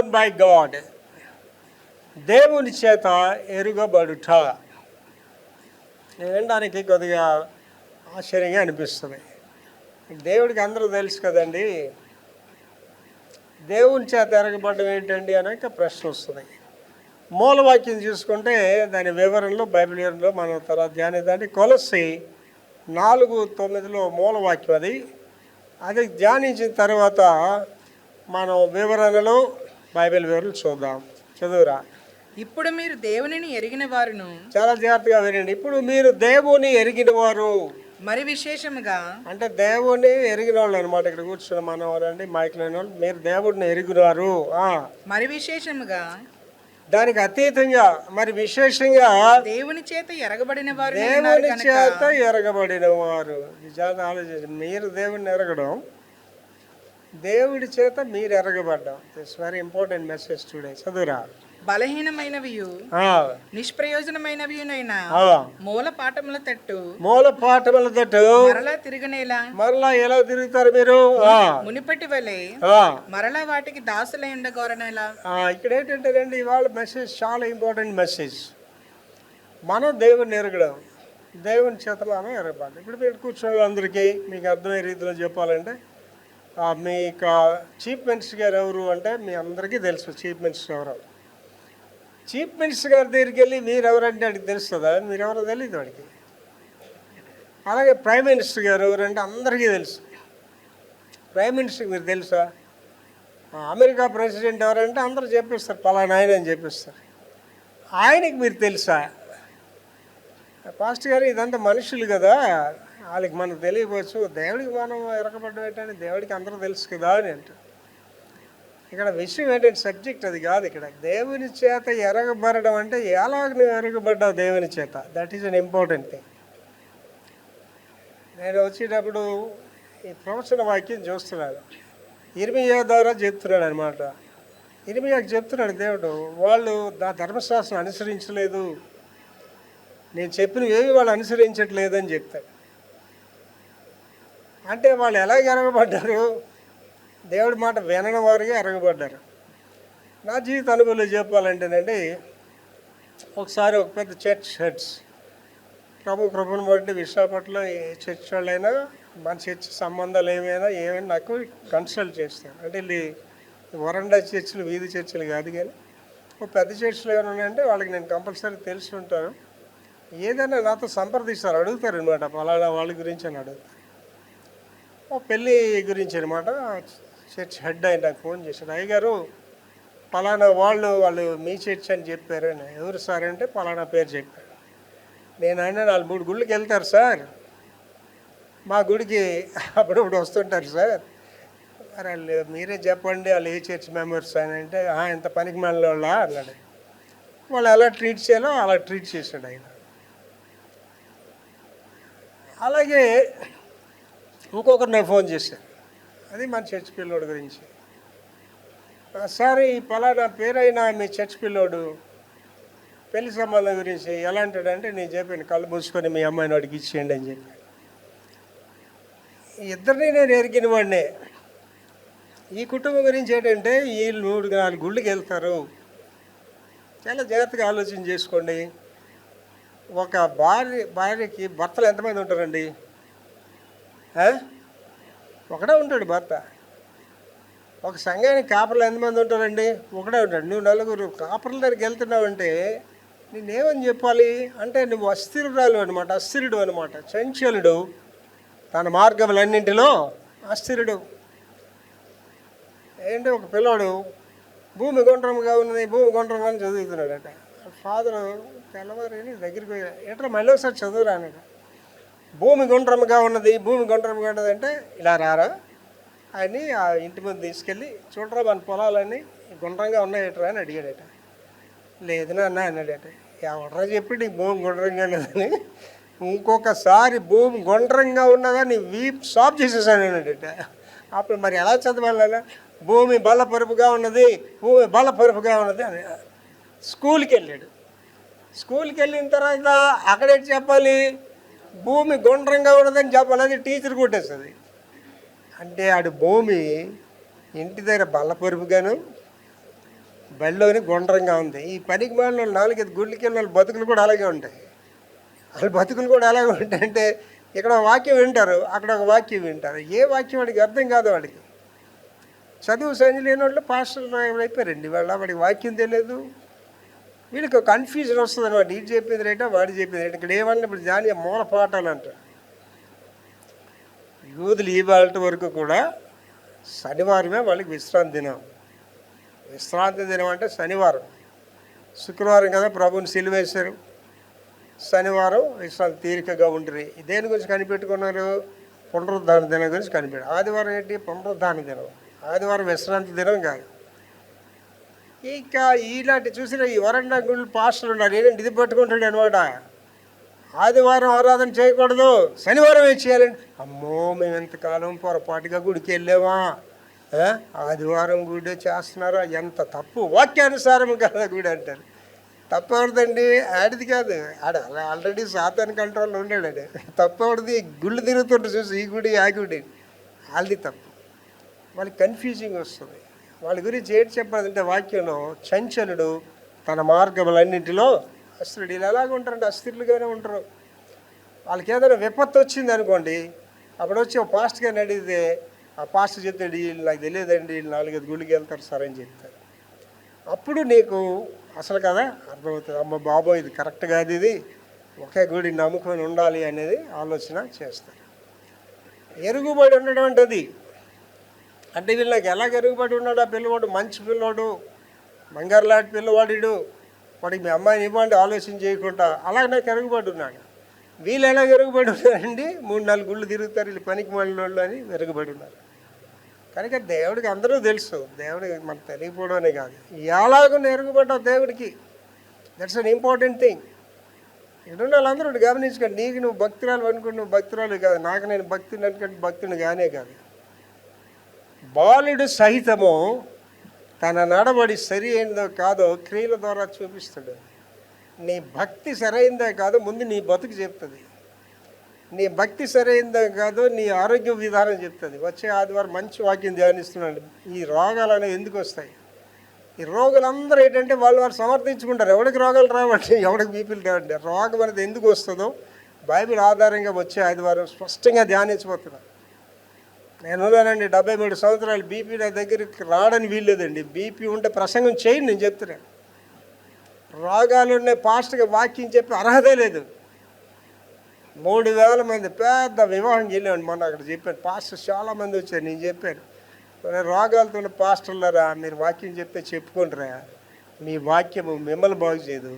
Known by God, దేవుని చేత ఎరుగబడుట. వినడానికి కొద్దిగా ఆశ్చర్యంగా అనిపిస్తుంది. దేవుడికి అందరూ తెలుసు కదండి, దేవుని చేత ఎరగబడడం ఏంటండి అనేక ప్రశ్న వస్తుంది. మూలవాక్యం చూసుకుంటే దాని వివరణలో బైబిల్ వివరణలో మనం తర్వాత ధ్యానిద్దాన్ని. కొలస్సీ 4:9 మూలవాక్యం అది ధ్యానించిన తర్వాత మనం వివరణలో బైబిల్ వివరణలు చూద్దాం. చదువురా. ఇప్పుడు మీరు దేవునిని ఎరిగిన వారును, చాలా జాగ్రత్తగా వినండి. ఇప్పుడు మీరు దేవుని ఎరిగిన వారు, మరి విశేషముగా అంటే దేవుని ఎరిగిన వాళ్ళు అనమాట. ఇక్కడ కూర్చున్న మన వాళ్ళండి, మైక్ లేని వాళ్ళు, మీరు దేవుడిని ఎరిగినారు. మరి విశేషముగా, దానికి అతీతంగా, మరి విశేషంగా దేవుని చేత ఎరగబడిన వారు, దేవుని చేత ఎరగబడిన వారు. నిజాన్ని ఆలోచించి, మీరు దేవుడిని ఎరగడం, దేవుడి చేత మీరు ఎరగబడ్డం. It's very important message today. చదువురా. బలహీనమైనవియు నిష్ప్రయోజనమైనవియునైనా మూల పాఠముల తట్టు మరలా తిరగనేలా. మరలా ఎలా తిరుగుతారు మీరు? మునిపటి వలె మరలా వాటికి దాసులై ఉండగోరనేలా. ఇక్కడ ఏంటంటేనండి, ఇవాళ మెసేజ్ చాలా ఇంపార్టెంట్ మెసేజ్. మనం దేవుని ఎరగడం, దేవుని చేతలో ఎరగబడ్డం. ఇప్పుడు మీరు కూర్చోవాలి. అందరికీ మీకు అర్థమయ్యే రీతిలో చెప్పాలంటే, మీకు చీఫ్ మినిస్టర్ గారు ఎవరు అంటే మీ అందరికీ తెలుసు. చీఫ్ మినిస్టర్ ఎవరు? చీఫ్ మినిస్టర్ గారి దగ్గరికి వెళ్ళి మీరు ఎవరంటే వాడికి తెలుస్తుందా? మీరు ఎవరో తెలియదు వాడికి. అలాగే ప్రైమ్ మినిస్టర్ గారు ఎవరంటే అందరికీ తెలుసు. ప్రైమ్ మినిస్టర్కి మీరు తెలుసా? అమెరికా ప్రెసిడెంట్ ఎవరంటే అందరూ చెప్పిస్తారు, పలానా ఆయన అని చెప్పిస్తారు. ఆయనకి మీరు తెలుసా? పాస్టర్ గారు ఇదంతా మనుషులు కదా, వాళ్ళకి మనకు తెలియవచ్చు, దేవుడికి మనం ఎరగబడ్డం ఏంటంటే దేవుడికి అందరూ తెలుసు కదా అని అంటారు. ఇక్కడ విషయం ఏంటంటే సబ్జెక్ట్ అది కాదు. ఇక్కడ దేవుని చేత ఎరగబడడం అంటే ఎలాగ నువ్వు ఎరగబడ్డావు దేవుని చేత, that is an important thing. నేను వచ్చేటప్పుడు ఈ ప్రవచన వాక్యం చూస్తున్నాను. ఇర్మియా ద్వారా చెప్తున్నాడు అనమాట. ఇర్మియాకి చెప్తున్నాడు దేవుడు, వాళ్ళు నా ధర్మశాస్త్రం అనుసరించలేదు, నేను చెప్పినవి ఏవి వాళ్ళు అనుసరించట్లేదు అని చెప్తాడు. అంటే వాళ్ళు ఎలా ఎరగబడ్డారు? దేవుడి మాట వినడం వారికి ఎరగబడ్డారు. నా జీవిత అనుభవంలో చెప్పాలంటేనండి, ఒకసారి ఒక పెద్ద చర్చ్ హెడ్స్, ప్రభుని బట్టి విశాఖపట్నంలో ఏ చర్చ్ వాళ్ళైనా మన చర్చ్ సంబంధాలు ఏమైనా నాకు కన్సల్ట్ చేస్తారు. అంటే వీళ్ళు వరండా చర్చిలు, వీధి చర్చిలు కాదు, కానీ ఒక పెద్ద చర్చిలు ఏమైనా ఉన్నాయంటే వాళ్ళకి నేను కంపల్సరీ తెలిసి ఉంటాను. ఏదైనా నాతో సంప్రదిస్తారు, అడుగుతారు అనమాట, పలానా వాళ్ళ గురించి అని అడుగుతారు. ఓ పెళ్ళి గురించి అనమాట. చర్చ్ హెడ్ ఆయన నాకు ఫోన్ చేశాడు, అయ్యగారు పలానా వాళ్ళు మీ చర్చ్ అని చెప్పారు అని. ఎవరు సార్ అంటే పలానా పేరు చెప్పారు. నేను అయినా 4-3 గుళ్ళకి వెళ్తారు సార్, మా గుడికి అప్పుడప్పుడు వస్తుంటారు సార్, మరి వాళ్ళు మీరే చెప్పండి వాళ్ళు ఏ చర్చ్ మెంబర్స్ అని అంటే, ఎంత పనికి మాలిన వాళ్ళ అన్నాడు. వాళ్ళు ఎలా ట్రీట్ చేయాలో అలా ట్రీట్ చేశాడు ఆయన. అలాగే ఇంకొకరు నాకు ఫోన్ చేశారు, అది మన చర్చ్ పిల్లోడు గురించి. సార్ ఈ పలానా పేరైనా మీ చర్చ్ పిల్లోడు పెళ్లి సంబంధం గురించి ఎలా అంటాడంటే, నేను చెప్పాను కళ్ళు మూసుకొని మీ అమ్మాయిని వాడికి ఇచ్చేయండి అని చెప్పాను. ఇద్దరిని నేను ఎరిగిన వాడినే. ఈ కుటుంబం గురించి ఏంటంటే, వీళ్ళు 3-4 గుళ్ళకి వెళ్తారు. చాలా జాగ్రత్తగా ఆలోచన చేసుకోండి. ఒక భార్యకి భర్తలు ఎంతమంది ఉంటారండి? ఒకడే ఉంటాడు భర్త. ఒక సంఘానికి కాపర్లు ఎంతమంది ఉంటారండి? ఒకడే ఉంటాడు. నువ్వు 4 కాపర్ల దగ్గరికి వెళ్తున్నావంటే నేనేమని చెప్పాలి అంటే, నువ్వు అస్థిరురాలు అనమాట, అస్థిరుడు అనమాట, చంచలుడు, తన మార్గములన్నింటిలో అస్థిరుడు. ఏంటి, ఒక పిల్లోడు భూమి గుండ్రంగా ఉన్నది, భూమి గుండ్రంగా చదువుతున్నాడట. ఫాదరు తెల్లవారి దగ్గరికి పోయి, ఎట్లా మళ్ళీ ఒకసారి చదువురా అన్నాడు. భూమి గుండ్రంగా ఉన్నది, భూమి గుండ్రంగా ఉన్నది అంటే, ఇలా రారా అని ఆ ఇంటి ముందు తీసుకెళ్ళి, చూడరా మన పొలాలన్నీ గుండ్రంగా ఉన్నాయట్రా అని అడిగాడట. లేదు నాన్న అన్నాడట. ఎవడరా చెప్పి నీకు భూమి గుండ్రంగా ఉన్నదని? ఇంకొకసారి భూమి గుండ్రంగా ఉన్నదని వీప్ స్టాప్ చేసేసాను అన్నాడట. అప్పుడు మరి ఎలా చదవాలన్నా, భూమి బలపరుపుగా ఉన్నది, భూమి బలపరుపుగా ఉన్నది అని స్కూల్కి వెళ్ళాడు. స్కూల్కి వెళ్ళిన తర్వాత అక్కడేటి చెప్పాలి, భూమి గుండ్రంగా ఉన్నదని చెప్పాలి. అది టీచర్ కొట్టేస్తుంది. అంటే ఆడు భూమి ఇంటి దగ్గర బల్లపరుపుగాను, బళ్ళోని గుండ్రంగా ఉంది. ఈ పనికి మాలిన వాళ్ళు 4-5 గుళ్ళకి వెళ్ళిన వాళ్ళ బతుకులు కూడా అలాగే ఉంటాయి. వాళ్ళ బతుకులు కూడా అలాగే ఉంటాయంటే ఇక్కడ ఒక వాక్యం వింటారు, అక్కడ ఒక వాక్యం వింటారు. ఏ వాక్యం వాడికి అర్థం కాదు. వాడికి చదువు సంజ లేని వాళ్ళు పాస్టర్లు అయిపోయారండి. వాడికి వాక్యం తెలియదు. వీడికి ఒక కన్ఫ్యూజన్ వస్తుంది అనమాట. ఇది చెప్పింది రైటా, వాడు చెప్పింది రైట్. ఇక్కడ ఏమన్నా ఇప్పుడు జాని మూల పాఠాలు అంట. యూదులు ఈ వాళ్ళ వరకు కూడా శనివారమే వాళ్ళకి విశ్రాంతి దినం. విశ్రాంతి దినం అంటే శనివారం. శుక్రవారం కదా ప్రభుని సిలువేశారు. శనివారం విశ్రాంతి తీరికగా ఉంటుంది. దేని గురించి కనిపెట్టుకున్నారు? పునరుద్ధాన దినం గురించి కనిపెట్టారు. ఆదివారం ఏంటి? పునరుద్ధాన దినం. ఆదివారం విశ్రాంతి దినం కాదు. ఇక ఇలాంటి చూసిన ఈ వరండా గుళ్ళు పాస్టర్లు ఉన్నారు. ఏంటంటే ఇది పట్టుకుంటాడు అనమాట. ఆదివారం ఆరాధన చేయకూడదు, శనివారం ఏం చేయాలండి. అమ్మో, మేము ఎంతకాలం పొరపాటుగా గుడికి వెళ్ళామా, ఆదివారం గుడి చేస్తున్నారా, ఎంత తప్పు, వాక్యానుసారం కదా గుడి అంటారు. తప్పు ఎవరిదండి? ఆడిది కాదు. ఆల్రెడీ సాతాన్ కంట్రోల్లో ఉన్నాడు. ఆడు తప్పు ఎవరిది? గుళ్ళు తిరుగుతుంటారు చూసి, ఈ గుడి ఆ గుడి, వాళ్ళది తప్పు. వాళ్ళకి కన్ఫ్యూజింగ్ వస్తుంది. వాళ్ళ గురించి ఏంటి చెప్పాలంటే వాక్యంలో, చంచలుడు తన మార్గములన్నింటిలో అస్థిరుడు. వీళ్ళు ఎలాగ ఉంటారంటే అస్థిరులుగానే ఉంటారు. వాళ్ళకి ఏదైనా విపత్తు వచ్చింది అనుకోండి, అప్పుడు వచ్చి ఒక పాస్టర్ గారిని అడిగితే ఆ పాస్టర్ చెప్తాడు, వీళ్ళు నాకు తెలియదండి, వీళ్ళు 4-5 గుళ్ళకి వెళ్తారు సార్ అని చెప్తారు. అప్పుడు నీకు అసలు కదా అర్థమవుతుంది. అమ్మ బాబోయ్, ఇది కరెక్ట్ కాదు, ఇది ఒకే గుడి నమ్ముకొని ఉండాలి అనేది ఆలోచన చేస్తారు. ఎరుగుబడి ఉండడం అంటే అది అంటే వీళ్ళకి ఎలాగ ఎరుగుబడి ఉన్నాడు? ఆ పిల్లవాడు మంచి పిల్లవాడు, బంగారు లాంటి పిల్లవాడు, వాడికి మీ అమ్మాయిని ఇవ్వండి ఆలోచన చేయకుండా, అలాగే నాకు ఎరుగుబడి ఉన్నాడు. వీళ్ళు ఎలాగ ఎరుగుబడి ఉన్నారండి? 3-4 గుళ్ళు తిరుగుతారు, వీళ్ళు పనికి మాలిన వాళ్ళు అని ఎరుగుబడి ఉన్నారు. కనుక దేవుడికి అందరూ తెలుసు. దేవుడికి మనకు తెలియకపోవడం అనే కాదు, ఎలాగో ఎరుగుబడ్డావు దేవుడికి. That's an important thing. ఇక్కడ వాళ్ళందరూ గమనించుకోండి. నీకు నువ్వు భక్తురాలు అనుకుంటే నువ్వు భక్తురాలు కాదు, నాకు నేను భక్తుని అనుకుంటే భక్తుని కానే కాదు. బాలుడు సహితము తన నడబడి సరి అయిందో కాదో క్రియల ద్వారా చూపిస్తాడు. నీ భక్తి సరైందో కాదో ముందు నీ బతుకు చెప్తుంది. నీ భక్తి సరైందో కాదో నీ ఆరోగ్య విధానం చెప్తుంది. వచ్చే ఆదివారం మంచి వాక్యం ధ్యానిస్తున్నాడు. ఈ రోగాలు అనేవి ఎందుకు వస్తాయి? ఈ రోగులందరూ ఏంటంటే వాళ్ళు సమర్థించుకుంటారు. ఎవరికి రోగాలు రావండి, ఎవరికి బీపీలు రావండి. రోగం అనేది ఎందుకు వస్తుందో బైబిల్ ఆధారంగా వచ్చే ఆదివారం స్పష్టంగా ధ్యానించిపోతున్నాను. నేనున్నానండి 73 సంవత్సరాలు. బీపీ నా దగ్గరికి రావడానికి వీల్లేదండి. బీపీ ఉంటే ప్రసంగం చేయండి, నేను చెప్తున్నాను. రోగాలు ఉన్నాయి, పాస్టర్గా వాక్యం చెప్పి అర్హత లేదు. 3000 మంది పెద్ద వివాహం చేయలేమండి. మొన్న అక్కడ చెప్పాను, పాస్టర్స్ చాలామంది వచ్చారు. నేను చెప్పాను, రోగాలతో ఉన్న పాస్టర్లరా, మీరు వాక్యం చెప్తే చెప్పుకుంటారా? మీ వాక్యము మిమ్మల్ని బాగు చేయదు,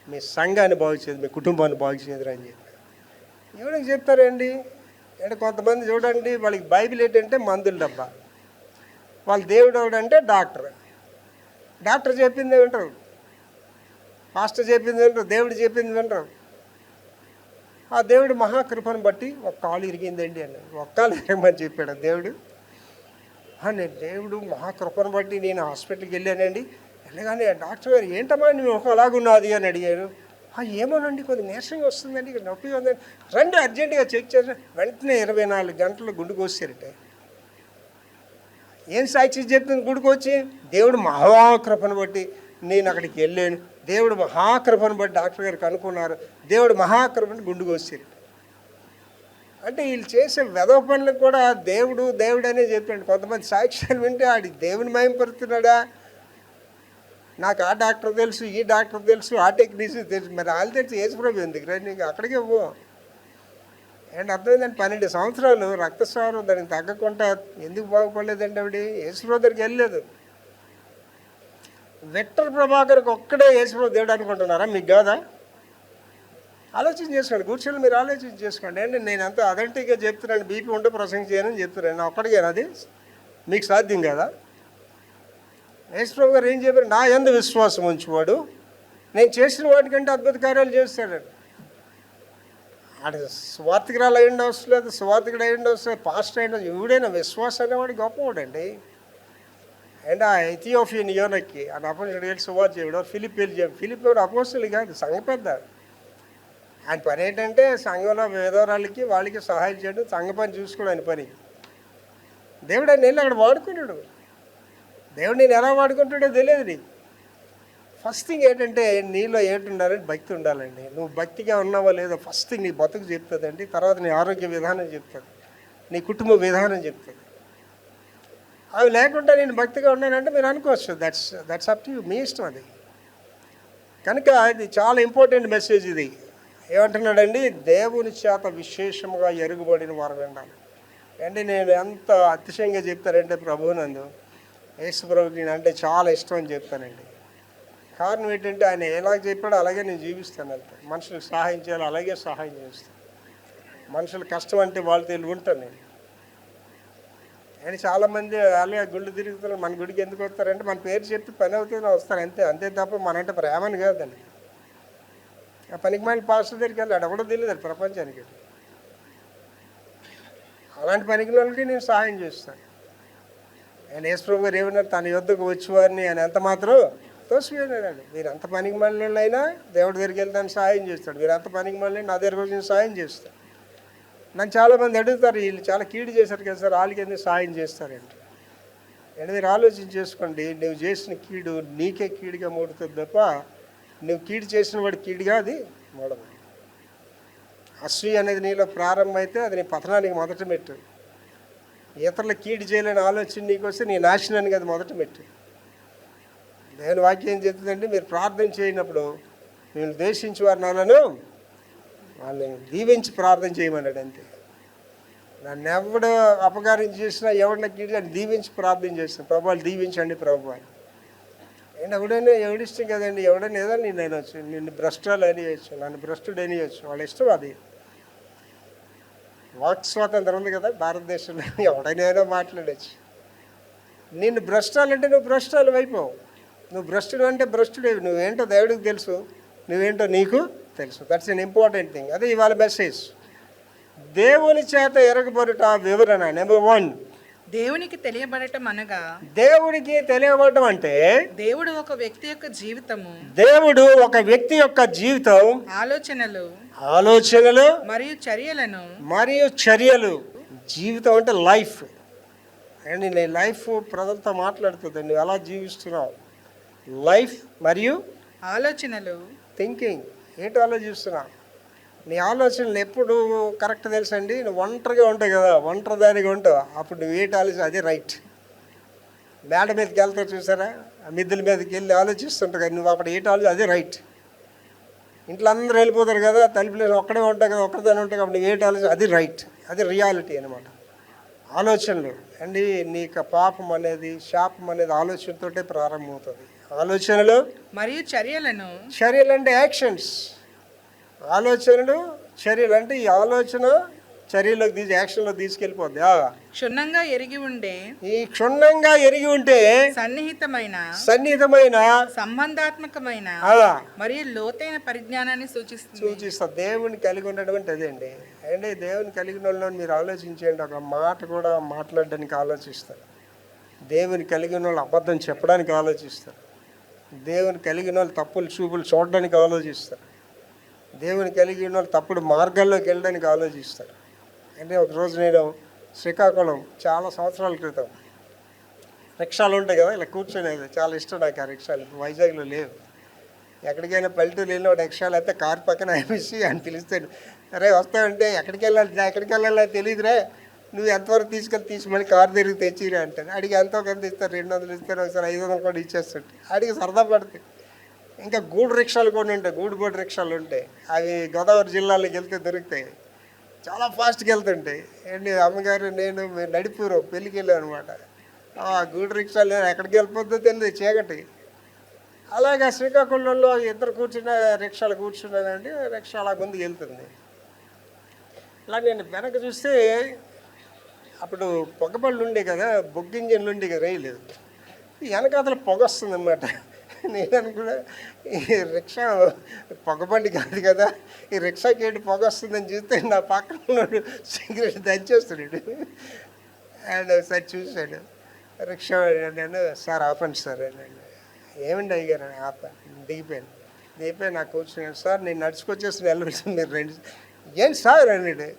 మీ సంఘాన్ని బాగు చేయదు, మీ కుటుంబాన్ని బాగు చేయదు అని చెప్పారు. ఎవరికి చెప్తారండి? అంటే కొంతమంది చూడండి, వాళ్ళకి బైబిల్ ఏంటంటే మందుల డబ్బా, వాళ్ళ దేవుడు ఎవడంటే డాక్టర్. డాక్టర్ చెప్పింది వింటారు, పాస్టర్ చెప్పింది వింటారు, దేవుడు చెప్పింది వింటారు. ఆ దేవుడు మహాకృపను బట్టి ఒక కాలు ఇరిగిందండి అని, ఒక కాలు ఇరగమని చెప్పాడు దేవుడు. నేను దేవుడు మహాకృపను బట్టి నేను హాస్పిటల్కి వెళ్ళానండి. వెళ్ళగానే డాక్టర్ గారు ఏంటమ్మా నువ్వు ఒక అలాగున్నది అని అడిగారు. ఏమోనండి కొద్దిగా నీరసంగా వస్తుందండి, ఇక్కడ నొప్పిగా ఉందండి, రండి అర్జెంటుగా చెక్ చేసిన. వెంటనే 24 గంటలు గుండు కోసారట. ఏం సాక్షి చెప్తుంది గుడికి వచ్చి? దేవుడు మహాకృపను బట్టి నేను అక్కడికి వెళ్ళాను, దేవుడు మహాకృపను బట్టి డాక్టర్ గారు కనుక్కున్నారు, దేవుడు మహాకృపను గుండు కోసారు. అంటే వీళ్ళు చేసే వెధవ పనులకు కూడా దేవుడు దేవుడు అనే చెప్పాడు. కొంతమంది సాక్ష్యాలు వింటే ఆడి దేవుని మయంపరుస్తున్నాడా? నాకు ఆ డాక్టర్ తెలుసు, ఈ డాక్టర్ తెలుసు, ఆ టెక్నీషియన్ తెలుసు. మరి వాళ్ళు తెలిసి యేసుప్రభు ఎందుకు రా నీకు అక్కడికే పో. అండ్ అర్థమైందండి, 12 సంవత్సరాలు రక్తస్రావం దానికి తగ్గకుండా ఎందుకు బాగుపడలేదండి ఆవిడ? యేసుప్రభు దగ్గరికి వెళ్ళలేదు. విక్టర్ ప్రభాకర్కి ఒక్కడే యేసుప్రభు దేవుడు అనుకుంటున్నారా? మీకు కాదా? ఆలోచన చేసుకోండి, కూర్చొని మీరు ఆలోచన చేసుకోండి. అండి నేను అంత అథెంటిక్గా చెప్తున్నాను, బీపీ ఉంటే ప్రసంగం చేయనని చెప్తున్నాను, నా ఒక్కడికేనా అది? మీకు సాధ్యం కదా? యేసుప్రభు గారు ఏం చెప్పారు? నా యందు విశ్వాసం ఉంచువాడు నేను చేసిన వాటికంటే అద్భుత కార్యాలు చేస్తాడు. ఆడ స్వార్థికురాలు అయ్యి ఉండవచ్చు, లేదు స్వార్థికుడు అయ్యి ఉండవచ్చు, పాస్టర్ అయ్యి ఉండవచ్చు, ఎవడైనా విశ్వాసం అనేవాడు గొప్పవాడండి. అండ్ ఆ ఇథియోపియన్ యోనకి ఆ అపోజిట్ సువార్త చేయడం, ఫిలిప్ అపోజిట్లు కాదు, సంఘ పెద్ద. ఆయన పని ఏంటంటే సంఘంలో వేదవరాలకి వాళ్ళకి సహాయం చేయడం, సంఘ పని చూసుకోవడం ఆయన పని. దేవుడు ఆయన వెళ్ళి అక్కడ వాడుకున్నాడు. దేవుడు నేను ఎలా వాడుకుంటాడో తెలియదు నీకు. ఫస్ట్ థింగ్ ఏంటంటే నీలో ఏంటి ఉండాలంటే భక్తి ఉండాలండి. నువ్వు భక్తిగా ఉన్నావో లేదో ఫస్ట్ థింగ్ నీ బతుకు చెప్తుందండి. తర్వాత నీ ఆరోగ్య విధానం చెప్తుంది, నీ కుటుంబ విధానం చెప్తుంది. అవి లేకుండా నేను భక్తిగా ఉన్నానంటే మీరు అనుకోవచ్చు, దట్స్ అప్ టు యూ, మీ ఇష్టం అది. కనుక ఇది చాలా ఇంపార్టెంట్ మెసేజ్. ఇది ఏమంటున్నాడండి, దేవుని చేత విశేషముగా ఎరుగుబడిన వారు వినాలి అండి. నేను ఎంత అతిశయంగా చెప్తారంటే ప్రభువునందు యేసు ప్రభుకి నేను అంటే చాలా ఇష్టం అని చెప్తానండి. కారణం ఏంటంటే ఆయన ఎలా చెప్పాడో అలాగే నేను జీవిస్తాను. అంతే, మనుషులకు సహాయం చేయాలి అలాగే సహాయం చేస్తాను. మనుషులు కష్టం అంటే వాళ్ళు తెలివి ఉంటాను నేను. అని చాలామంది అలాగే గుళ్ళు తిరుగుతున్నారు. మన గుడికి ఎందుకు వస్తారంటే మన పేరు చెప్పి పని అవుతుంది వస్తారు, అంతే తప్ప మనంటే ప్రేమని కాదండి. ఆ పనికి మళ్ళీ పాస్టర్ దగ్గరికి వెళ్ళాడు ఎవడో తెలియదు ప్రపంచానికి. అలాంటి పనికి వాళ్ళకి నేను సహాయం చేస్తాను. ఆయన యేసు ప్రభు గారు ఏమన్నారు, తన యొద్దకు వచ్చేవారిని ఆయన ఎంత మాత్రం తోసిపోయినాడండి. మీరు అంత పనికి మళ్ళీ అయినా దేవుడి దగ్గరికి వెళ్తాను సహాయం చేస్తాడు. మీరు అంత పనికి మళ్ళీ నా దగ్గరకు వచ్చి నేను సహాయం చేస్తాను. నన్ను చాలామంది అడుగుతారు, వీళ్ళు చాలా కీడు చేశారు కదా సార్, వాళ్ళకి ఎందుకు సహాయం చేస్తారంటే. అంటే మీరు ఆలోచన చేసుకోండి, నువ్వు చేసిన కీడు నీకే కీడుగా మూడుతుంది తప్ప నువ్వు కీడు చేసిన వాడు కీడుగా అది మూడదు. అసూయ అనేది నీలో ప్రారంభమైతే అది నీ పతనానికి మొదట మెట్టు. ఇతరుల కీడు చేయలేని ఆలోచన నీకు వస్తే నీ నాశనానికి అది మొదట మెట్టు. దేవుని వాక్యం ఏం చెప్తుందంటే, మీరు ప్రార్థన చేయనప్పుడు నేను ద్వేషించి వారిని వాళ్ళని దీవించి ప్రార్థన చేయమన్నాడు. అంతే. నన్ను ఎవడు అపకారం చేసినా ఎవరిన కీడు అని దీవించి ప్రార్థన చేస్తాను, ప్రభువాలు దీవించండి ప్రభువాలు. అండ్ ఎవడిష్టం కదండి, ఎవడైనా ఏదో నేను అనొచ్చు, నిన్ను భ్రష్టాలు అనియచ్చు, నన్ను భ్రష్టుడు అనియచ్చు, వాళ్ళ ఇష్టం అది. వాక్ స్వాతంత్రం ఉంది కదా భారతదేశంలో, ఎవడైనా మాట్లాడచ్చు. నిన్ను భ్రష్టాలంటే నువ్వు భ్రష్టాలు అయిపోవు. నువ్వు భ్రష్టుడు అంటే భ్రష్టుడేవి. నువ్వేంటో దేవుడికి తెలుసు, నువ్వేంటో నీకు తెలుసు. That's an important thing. అదే ఇవాళ మెసేజ్. దేవుని చేత ఎరగబడుట వివరణ. నెంబర్ 1, దేవునికి తెలియబడటం అనగా, దేవుడికి తెలియబడటం అంటే దేవుడు ఒక వ్యక్తి యొక్క జీవితము, దేవుడు ఒక వ్యక్తి యొక్క జీవితం, ఆలోచనలు మరియు చర్యలు. జీవితం అంటే లైఫ్ అండ్ నీ లైఫ్ ప్రజలతో మాట్లాడుతుంది. నువ్వు ఎలా జీవిస్తున్నావు, లైఫ్ మరియు ఆలోచనలు, థింకింగ్. ఏంటి ఆలోచిస్తున్నావు, నీ ఆలోచనలు ఎప్పుడు కరెక్ట్ తెలుసండి. నువ్వు ఒంటరిగా ఉంటావు కదా, ఒంటరిదానిగా ఉంటావు, అప్పుడు నువ్వు ఏంటి ఆలోచన అదే రైట్. మేడ మీదకి వెళ్తావు చూసారా, ఆ మిద్దెల మీదకి వెళ్ళి ఆలోచిస్తుంటావు కదా, నువ్వు అప్పుడు ఏంటి ఆలోచన అదే రైట్. ఇంట్లో అందరూ వెళ్ళిపోతారు కదా, తలుపులు ఒక్కడే ఉంటావు కదా, ఒక్కరిదాని ఉంటావు కాబట్టి నువ్వు ఏంటి ఆలోచన అది రైట్, అది రియాలిటీ అనమాట. ఆలోచనలు అండి, నీకు పాపం అనేది శాపం అనేది ఆలోచనతోటే ప్రారంభమవుతుంది. ఆలోచనలు మరియు చర్యలు అంటే యాక్షన్స్. ఆలోచనలు చర్యలు అంటే ఈ ఆలోచన చర్యలోకి యాక్షన్లో తీసుకెళ్ళిపోద్ది. క్షుణ్ణంగా ఎరిగి ఉంటే సన్నిహితమైన సంబంధాత్మకమైన మరియు లోతైన పరిజ్ఞానాన్ని సూచిస్తా. దేవుని కలిగి ఉండడం అదేండి. అంటే దేవుని కలిగిన వాళ్ళని మీరు ఆలోచించండి, ఒక మాట కూడా మాట్లాడడానికి ఆలోచిస్తారు. దేవుని కలిగిన వాళ్ళు అబద్ధం చెప్పడానికి ఆలోచిస్తారు. దేవుని కలిగిన వాళ్ళు తప్పులు చూపులు చూడడానికి ఆలోచిస్తారు. దేవుని కలిగిన వాళ్ళు తప్పుడు మార్గాల్లోకి వెళ్ళడానికి ఆలోచిస్తారు. అంటే ఒకరోజు నేను శ్రీకాకుళం చాలా సంవత్సరాల క్రితం, రిక్షాలు ఉంటాయి కదా ఇలా కూర్చొనేది, చాలా ఇష్టం నాకు ఆ రిక్షాలు. వైజాగ్లో లేవు. ఎక్కడికైనా పల్లెటూరు వెళ్ళిన ఒక రిక్షాలు అయితే కారు పక్కన వేసి అని పిలుస్తాడు, అరే వస్తావంటే ఎక్కడికి వెళ్ళాలి తెలియదురా, నువ్వు ఎంతవరకు తీసి మళ్ళీ కారు తిరిగి తెచ్చిరా అంటాను. అడిగి ఎంతో కొంత ఇస్తారు, 200 ఇస్తారు, ఒకసారి 500 కూడా ఇచ్చేస్తుంటే అడిగి సరదా పడుతుంది. ఇంకా గూడు రిక్షాలు కూడా ఉంటాయి, గూడుబోటు రిక్షాలు ఉంటాయి. అవి గోదావరి జిల్లాలోకి వెళ్తే దొరుకుతాయి, చాలా ఫాస్ట్గా వెళ్తుంటాయి. ఏంటి అమ్మగారు నేను నడిపూరు పెళ్ళికి వెళ్ళాం అనమాట. ఆ గూడు రిక్షాలు ఎక్కడికి వెళ్ళిపోద్దో తెలియదు, చీకటి. అలాగే శ్రీకాకుళంలో ఇద్దరు రిక్షాలు కూర్చున్నానండి, రిక్షా అలా ముందుకు వెళ్తుంది. అలా నేను వెనక చూస్తే అప్పుడు పొగబళ్ళు ఉండే కదా, బొగ్గింజన్లు ఉండే కదా, రైలు వెనకాతల పొగ వస్తుంది అన్నమాట. నేను అనుకున్నా ఈ రిక్షా పొగబండి కాదు కదా, ఈ రిక్షాకి ఏంటి పొగ వస్తుందని చూస్తే నా పక్కన ఉన్నాడు సిగరెట్ దంచేస్తున్నాడు. అండ్ ఒకసారి చూశాడు రిక్షా. నేను సార్ ఆపండి సార్ అన్నాడు. ఏమండి అయ్యారు ఆపాను, దిగిపోయి నాకు కూర్చున్నాను. సార్ నేను నడుచుకొచ్చేసి వెళ్ళవచ్చు, మీరు రండి. ఏంటి సార్ అన్నాడు.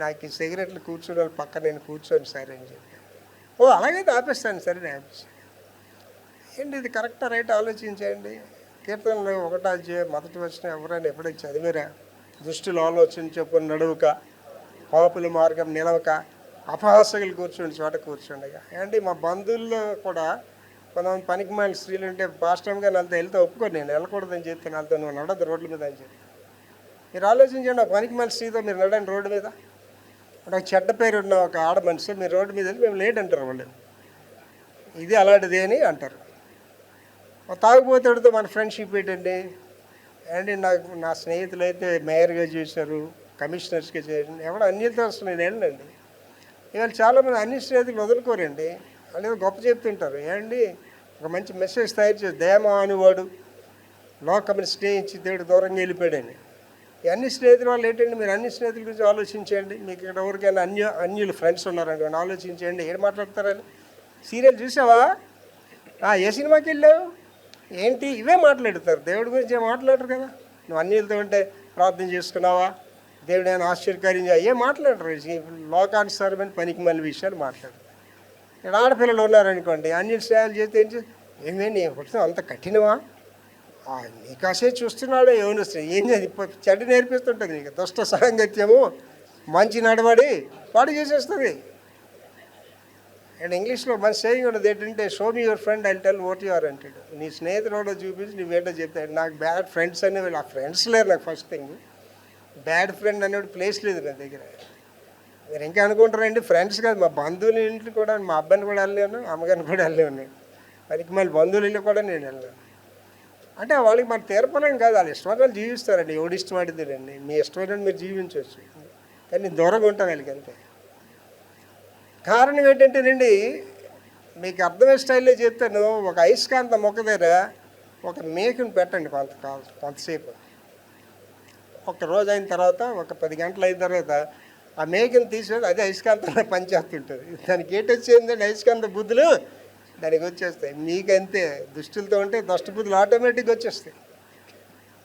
నాకు ఈ సిగరెట్లు కూర్చునే పక్క నేను కూర్చోను సార్ అని చెప్పి. ఓ అలాగైతే ఆపేస్తాను సరే నేను ఆపేస్తాను. ఏంటి ఇది కరెక్టా రైట్ ఆలోచించండి. కీర్తనలు 1వ అధ్యాయం మొదటి వచనం ఎవరైనా ఎప్పుడైనా చదివారా? దుష్టులు ఆలోచన చెప్పుని నడువుక, పాపుల మార్గం నిలవక, అపహాసకులు కూర్చోండి చోట కూర్చోండిగా. ఏంటి మా బంధువుల్లో కూడా కొంతమంది పనికిమాలిన స్త్రీలు ఉంటే పాస్టమ్గా నాతో వెళ్తే ఒప్పుకోండి, నేను వెళ్ళకూడదని చెప్తే నాతో నువ్వు నడదు రోడ్ల మీద అని చెప్పి. మీరు ఆలోచించండి, ఆ పనికిమాలిన స్త్రీతో మీరు నడండి రోడ్డు మీద. అంటే ఒక చెడ్డ పేరు ఉన్న ఒక ఆడ మనిషి మీరు రోడ్డు మీద వెళ్ళి మేము లేట్ అంటారు వాళ్ళు. ఇది అలాంటిది అని అంటారు. తాగుబోతాడుతో మన ఫ్రెండ్షిప్ ఏంటండి? అండి నా స్నేహితులు అయితే మేయర్గా చేశారు, కమిషనర్స్గా చేశారు, ఎవడో అన్నితో వస్తుంది నేను వెళ్ళండి. ఇవాళ చాలామంది అన్ని స్నేహితులు వదులుకోరండి, వాళ్ళు గొప్ప చెప్తుంటారు. ఏంటి ఒక మంచి మెసేజ్ తయారు చేసి దేమ అనువాడు లోకమని స్నేహించి దేవుడు దూరంగా వెళ్ళిపోయాడని. ఈ అన్ని స్నేహితుల వాళ్ళు ఏంటండి? మీరు అన్ని స్నేహితుల గురించి ఆలోచించండి. మీకు ఇక్కడ ఎవరికైనా అన్యులు ఫ్రెండ్స్ ఉన్నారండి, ఆలోచించండి. ఏం మాట్లాడతారని? సీరియల్ చూసావా? ఏ సినిమాకి వెళ్ళావు ఏంటి? ఇవే మాట్లాడతారు. దేవుడి గురించి ఏం మాట్లాడరు కదా. నువ్వు అన్యులతో ఉంటే ప్రార్థన చేసుకున్నావా, దేవుడు ఏమైనా ఆశ్చర్యకార్యం ఏ మాట్లాడరు. లోకానుసారమైన పనికి మళ్ళీ విషయాలు మాట్లాడరు. ఇక్కడ ఆడపిల్లలు ఉన్నారనుకోండి, అన్యులు సేవలు చేస్తే ఏమేమి అంత కఠినమా, నీ కాసే చూస్తున్నాడు ఏమని వస్తుంది ఏం చెడ్డ నేర్పిస్తుంటుంది నీకు. దుష్ట సాంగత్యము మంచి నడవడి వాడు చేసేస్తుంది. అండ్ ఇంగ్లీష్లో మన సేయింగ్ ఉన్నది ఏంటంటే, show me your friend I tell what you are అంటాడు. నీ స్నేహితుడు చూపించి నువ్వేంటో చెప్తాడు. నాకు బ్యాడ్ ఫ్రెండ్స్ అనేవి, ఆ ఫ్రెండ్స్ లేరు నాకు. ఫస్ట్ థింగ్, బ్యాడ్ ఫ్రెండ్ అనేవి ప్లేస్ లేదు నా దగ్గర. మీరు ఇంకా అనుకుంటారండి ఫ్రెండ్స్ కాదు, మా బంధువుల ఇంటికి కూడా, మా అబ్బాయిని కూడా వెళ్ళలేను, అమ్మగారిని కూడా వెళ్ళలేను నేను. పనికి మళ్ళీ బంధువుల ఇల్లు కూడా నేను వెళ్ళాను. అంటే వాళ్ళకి మన తీర్పలేం కాదు, వాళ్ళు ఇష్టమైన వాళ్ళు జీవిస్తారండి. ఎవడు ఇష్టపడిందండి, మీ ఇష్టమైన మీరు జీవించవచ్చు, కానీ నేను దూరంగా ఉంటాను వాళ్ళకి అంతే. కారణం ఏంటంటేనండి, మీకు అర్థమయ్యే స్టైల్లో చెప్తాను. ఒక అయస్కాంత మొక్క దగ్గర ఒక మేకను పెట్టండి కొంతసేపు. ఒక రోజు అయిన తర్వాత, ఒక 10 గంటలు అయిన తర్వాత ఆ మేకను తీసేది అదే అయస్కాంతంలో పనిచేస్తుంటుంది. దానికి ఏంటొచ్చేందండి, అయస్కాంత బుద్ధులు దానికి వచ్చేస్తాయి. మీకంతే, దుష్టులతో ఉంటే దుష్ట బుద్ధులు ఆటోమేటిక్గా వచ్చేస్తాయి.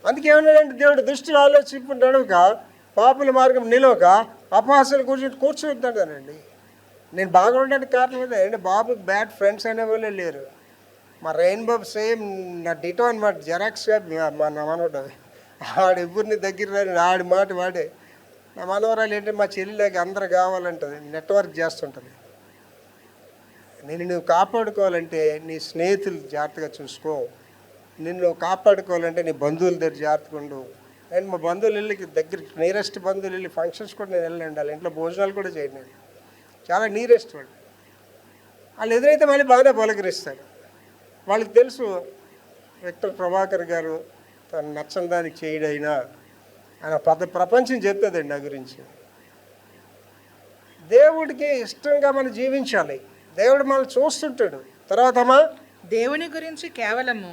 అందుకేమన్నాడంటే దేవుడు, దుష్టులు ఆలోచింపు నడవక, పాపుల మార్గం నిలవక, అపహాసాలు కూర్చుంటాడండి. నేను బాగా ఉండడానికి కారణం ఇదే అంటే, బాబుకి బ్యాడ్ ఫ్రెండ్స్ అనే వాళ్ళే లేరు. మా రెయిన్బో సేమ్ నా డిటో అనమాట, జెరాక్స్గా మా మనవడు. ఆడు ఎవరిని దగ్గర రాని ఆడి మాట వాడే. నా మనవరాలు ఏంటంటే మా చెల్లిలాగా అందరు కావాలంటుంది, నెట్వర్క్ చేస్తుంటుంది. నువ్వు కాపాడుకోవాలంటే నీ స్నేహితులు జాగ్రత్తగా చూసుకో, నిన్ను కాపాడుకోవాలంటే నీ బంధువుల దగ్గర జాగ్రత్తగా ఉండు. అండ్ మా బంధువులు వెళ్ళి దగ్గర నియరెస్ట్ బంధువులు వెళ్ళి ఫంక్షన్స్ కూడా నేను వెళ్ళండి, వాళ్ళ ఇంట్లో భోజనాలు కూడా చేయండి. నేను చాలా నియరెస్ట్ వాళ్ళు ఎదురైతే మళ్ళీ బాగానే పలకరిస్తారు. వాళ్ళకి తెలుసు విక్టర్ ప్రభాకర్ గారు తను నచ్చని దానికి చేయడైనా ఆయన ప్రపంచం చెప్తుందండి నా గురించి. దేవుడికి ఇష్టంగా మనం జీవించాలి. దేవుడు మనల్ని చూస్తుంటాడు. తర్వాత దేవుని గురించి కేవలము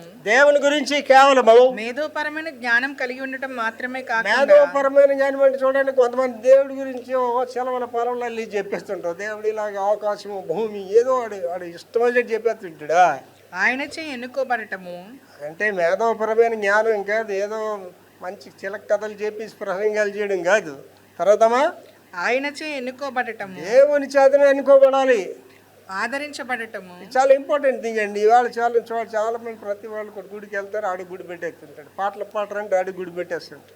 మేధోపరమైన జ్ఞానం కలిగి ఉండటం మాత్రమే కాదు. మేధోపరమైన జ్ఞానం అంటే చూడండి, కొంతమంది దేవుడి గురించి సెలవుల పొలంలో వెళ్ళి చెప్పేస్తుంటారు. దేవుడు ఇలాగ ఆకాశము భూమి ఏదో వాడు ఇష్టం వచ్చి చెప్పేస్తుంటాడా. ఆయనచే ఎన్నుకోబడటము అంటే మేధోపరమైన జ్ఞానం కాదు, ఏదో మంచి చిలక కథలు చెప్పి ప్రసంగాలు చేయడం కాదు. తర్వాత ఆయనచే ఎన్నుకోబడటము దేవుని చేతనే ఎన్నుకోబడాలి, ఆదరించబడటము చాలా ఇంపార్టెంట్ థింగ్ అండి. ఇవాళ చాలా మంది ప్రతి వాళ్ళు కూడా గుడికి వెళ్తారు, ఆడు గుడి పెట్టేస్తుంటాడు. పాటలు పాడరంటే ఆడు గుడి పెట్టేస్తుంటాడు.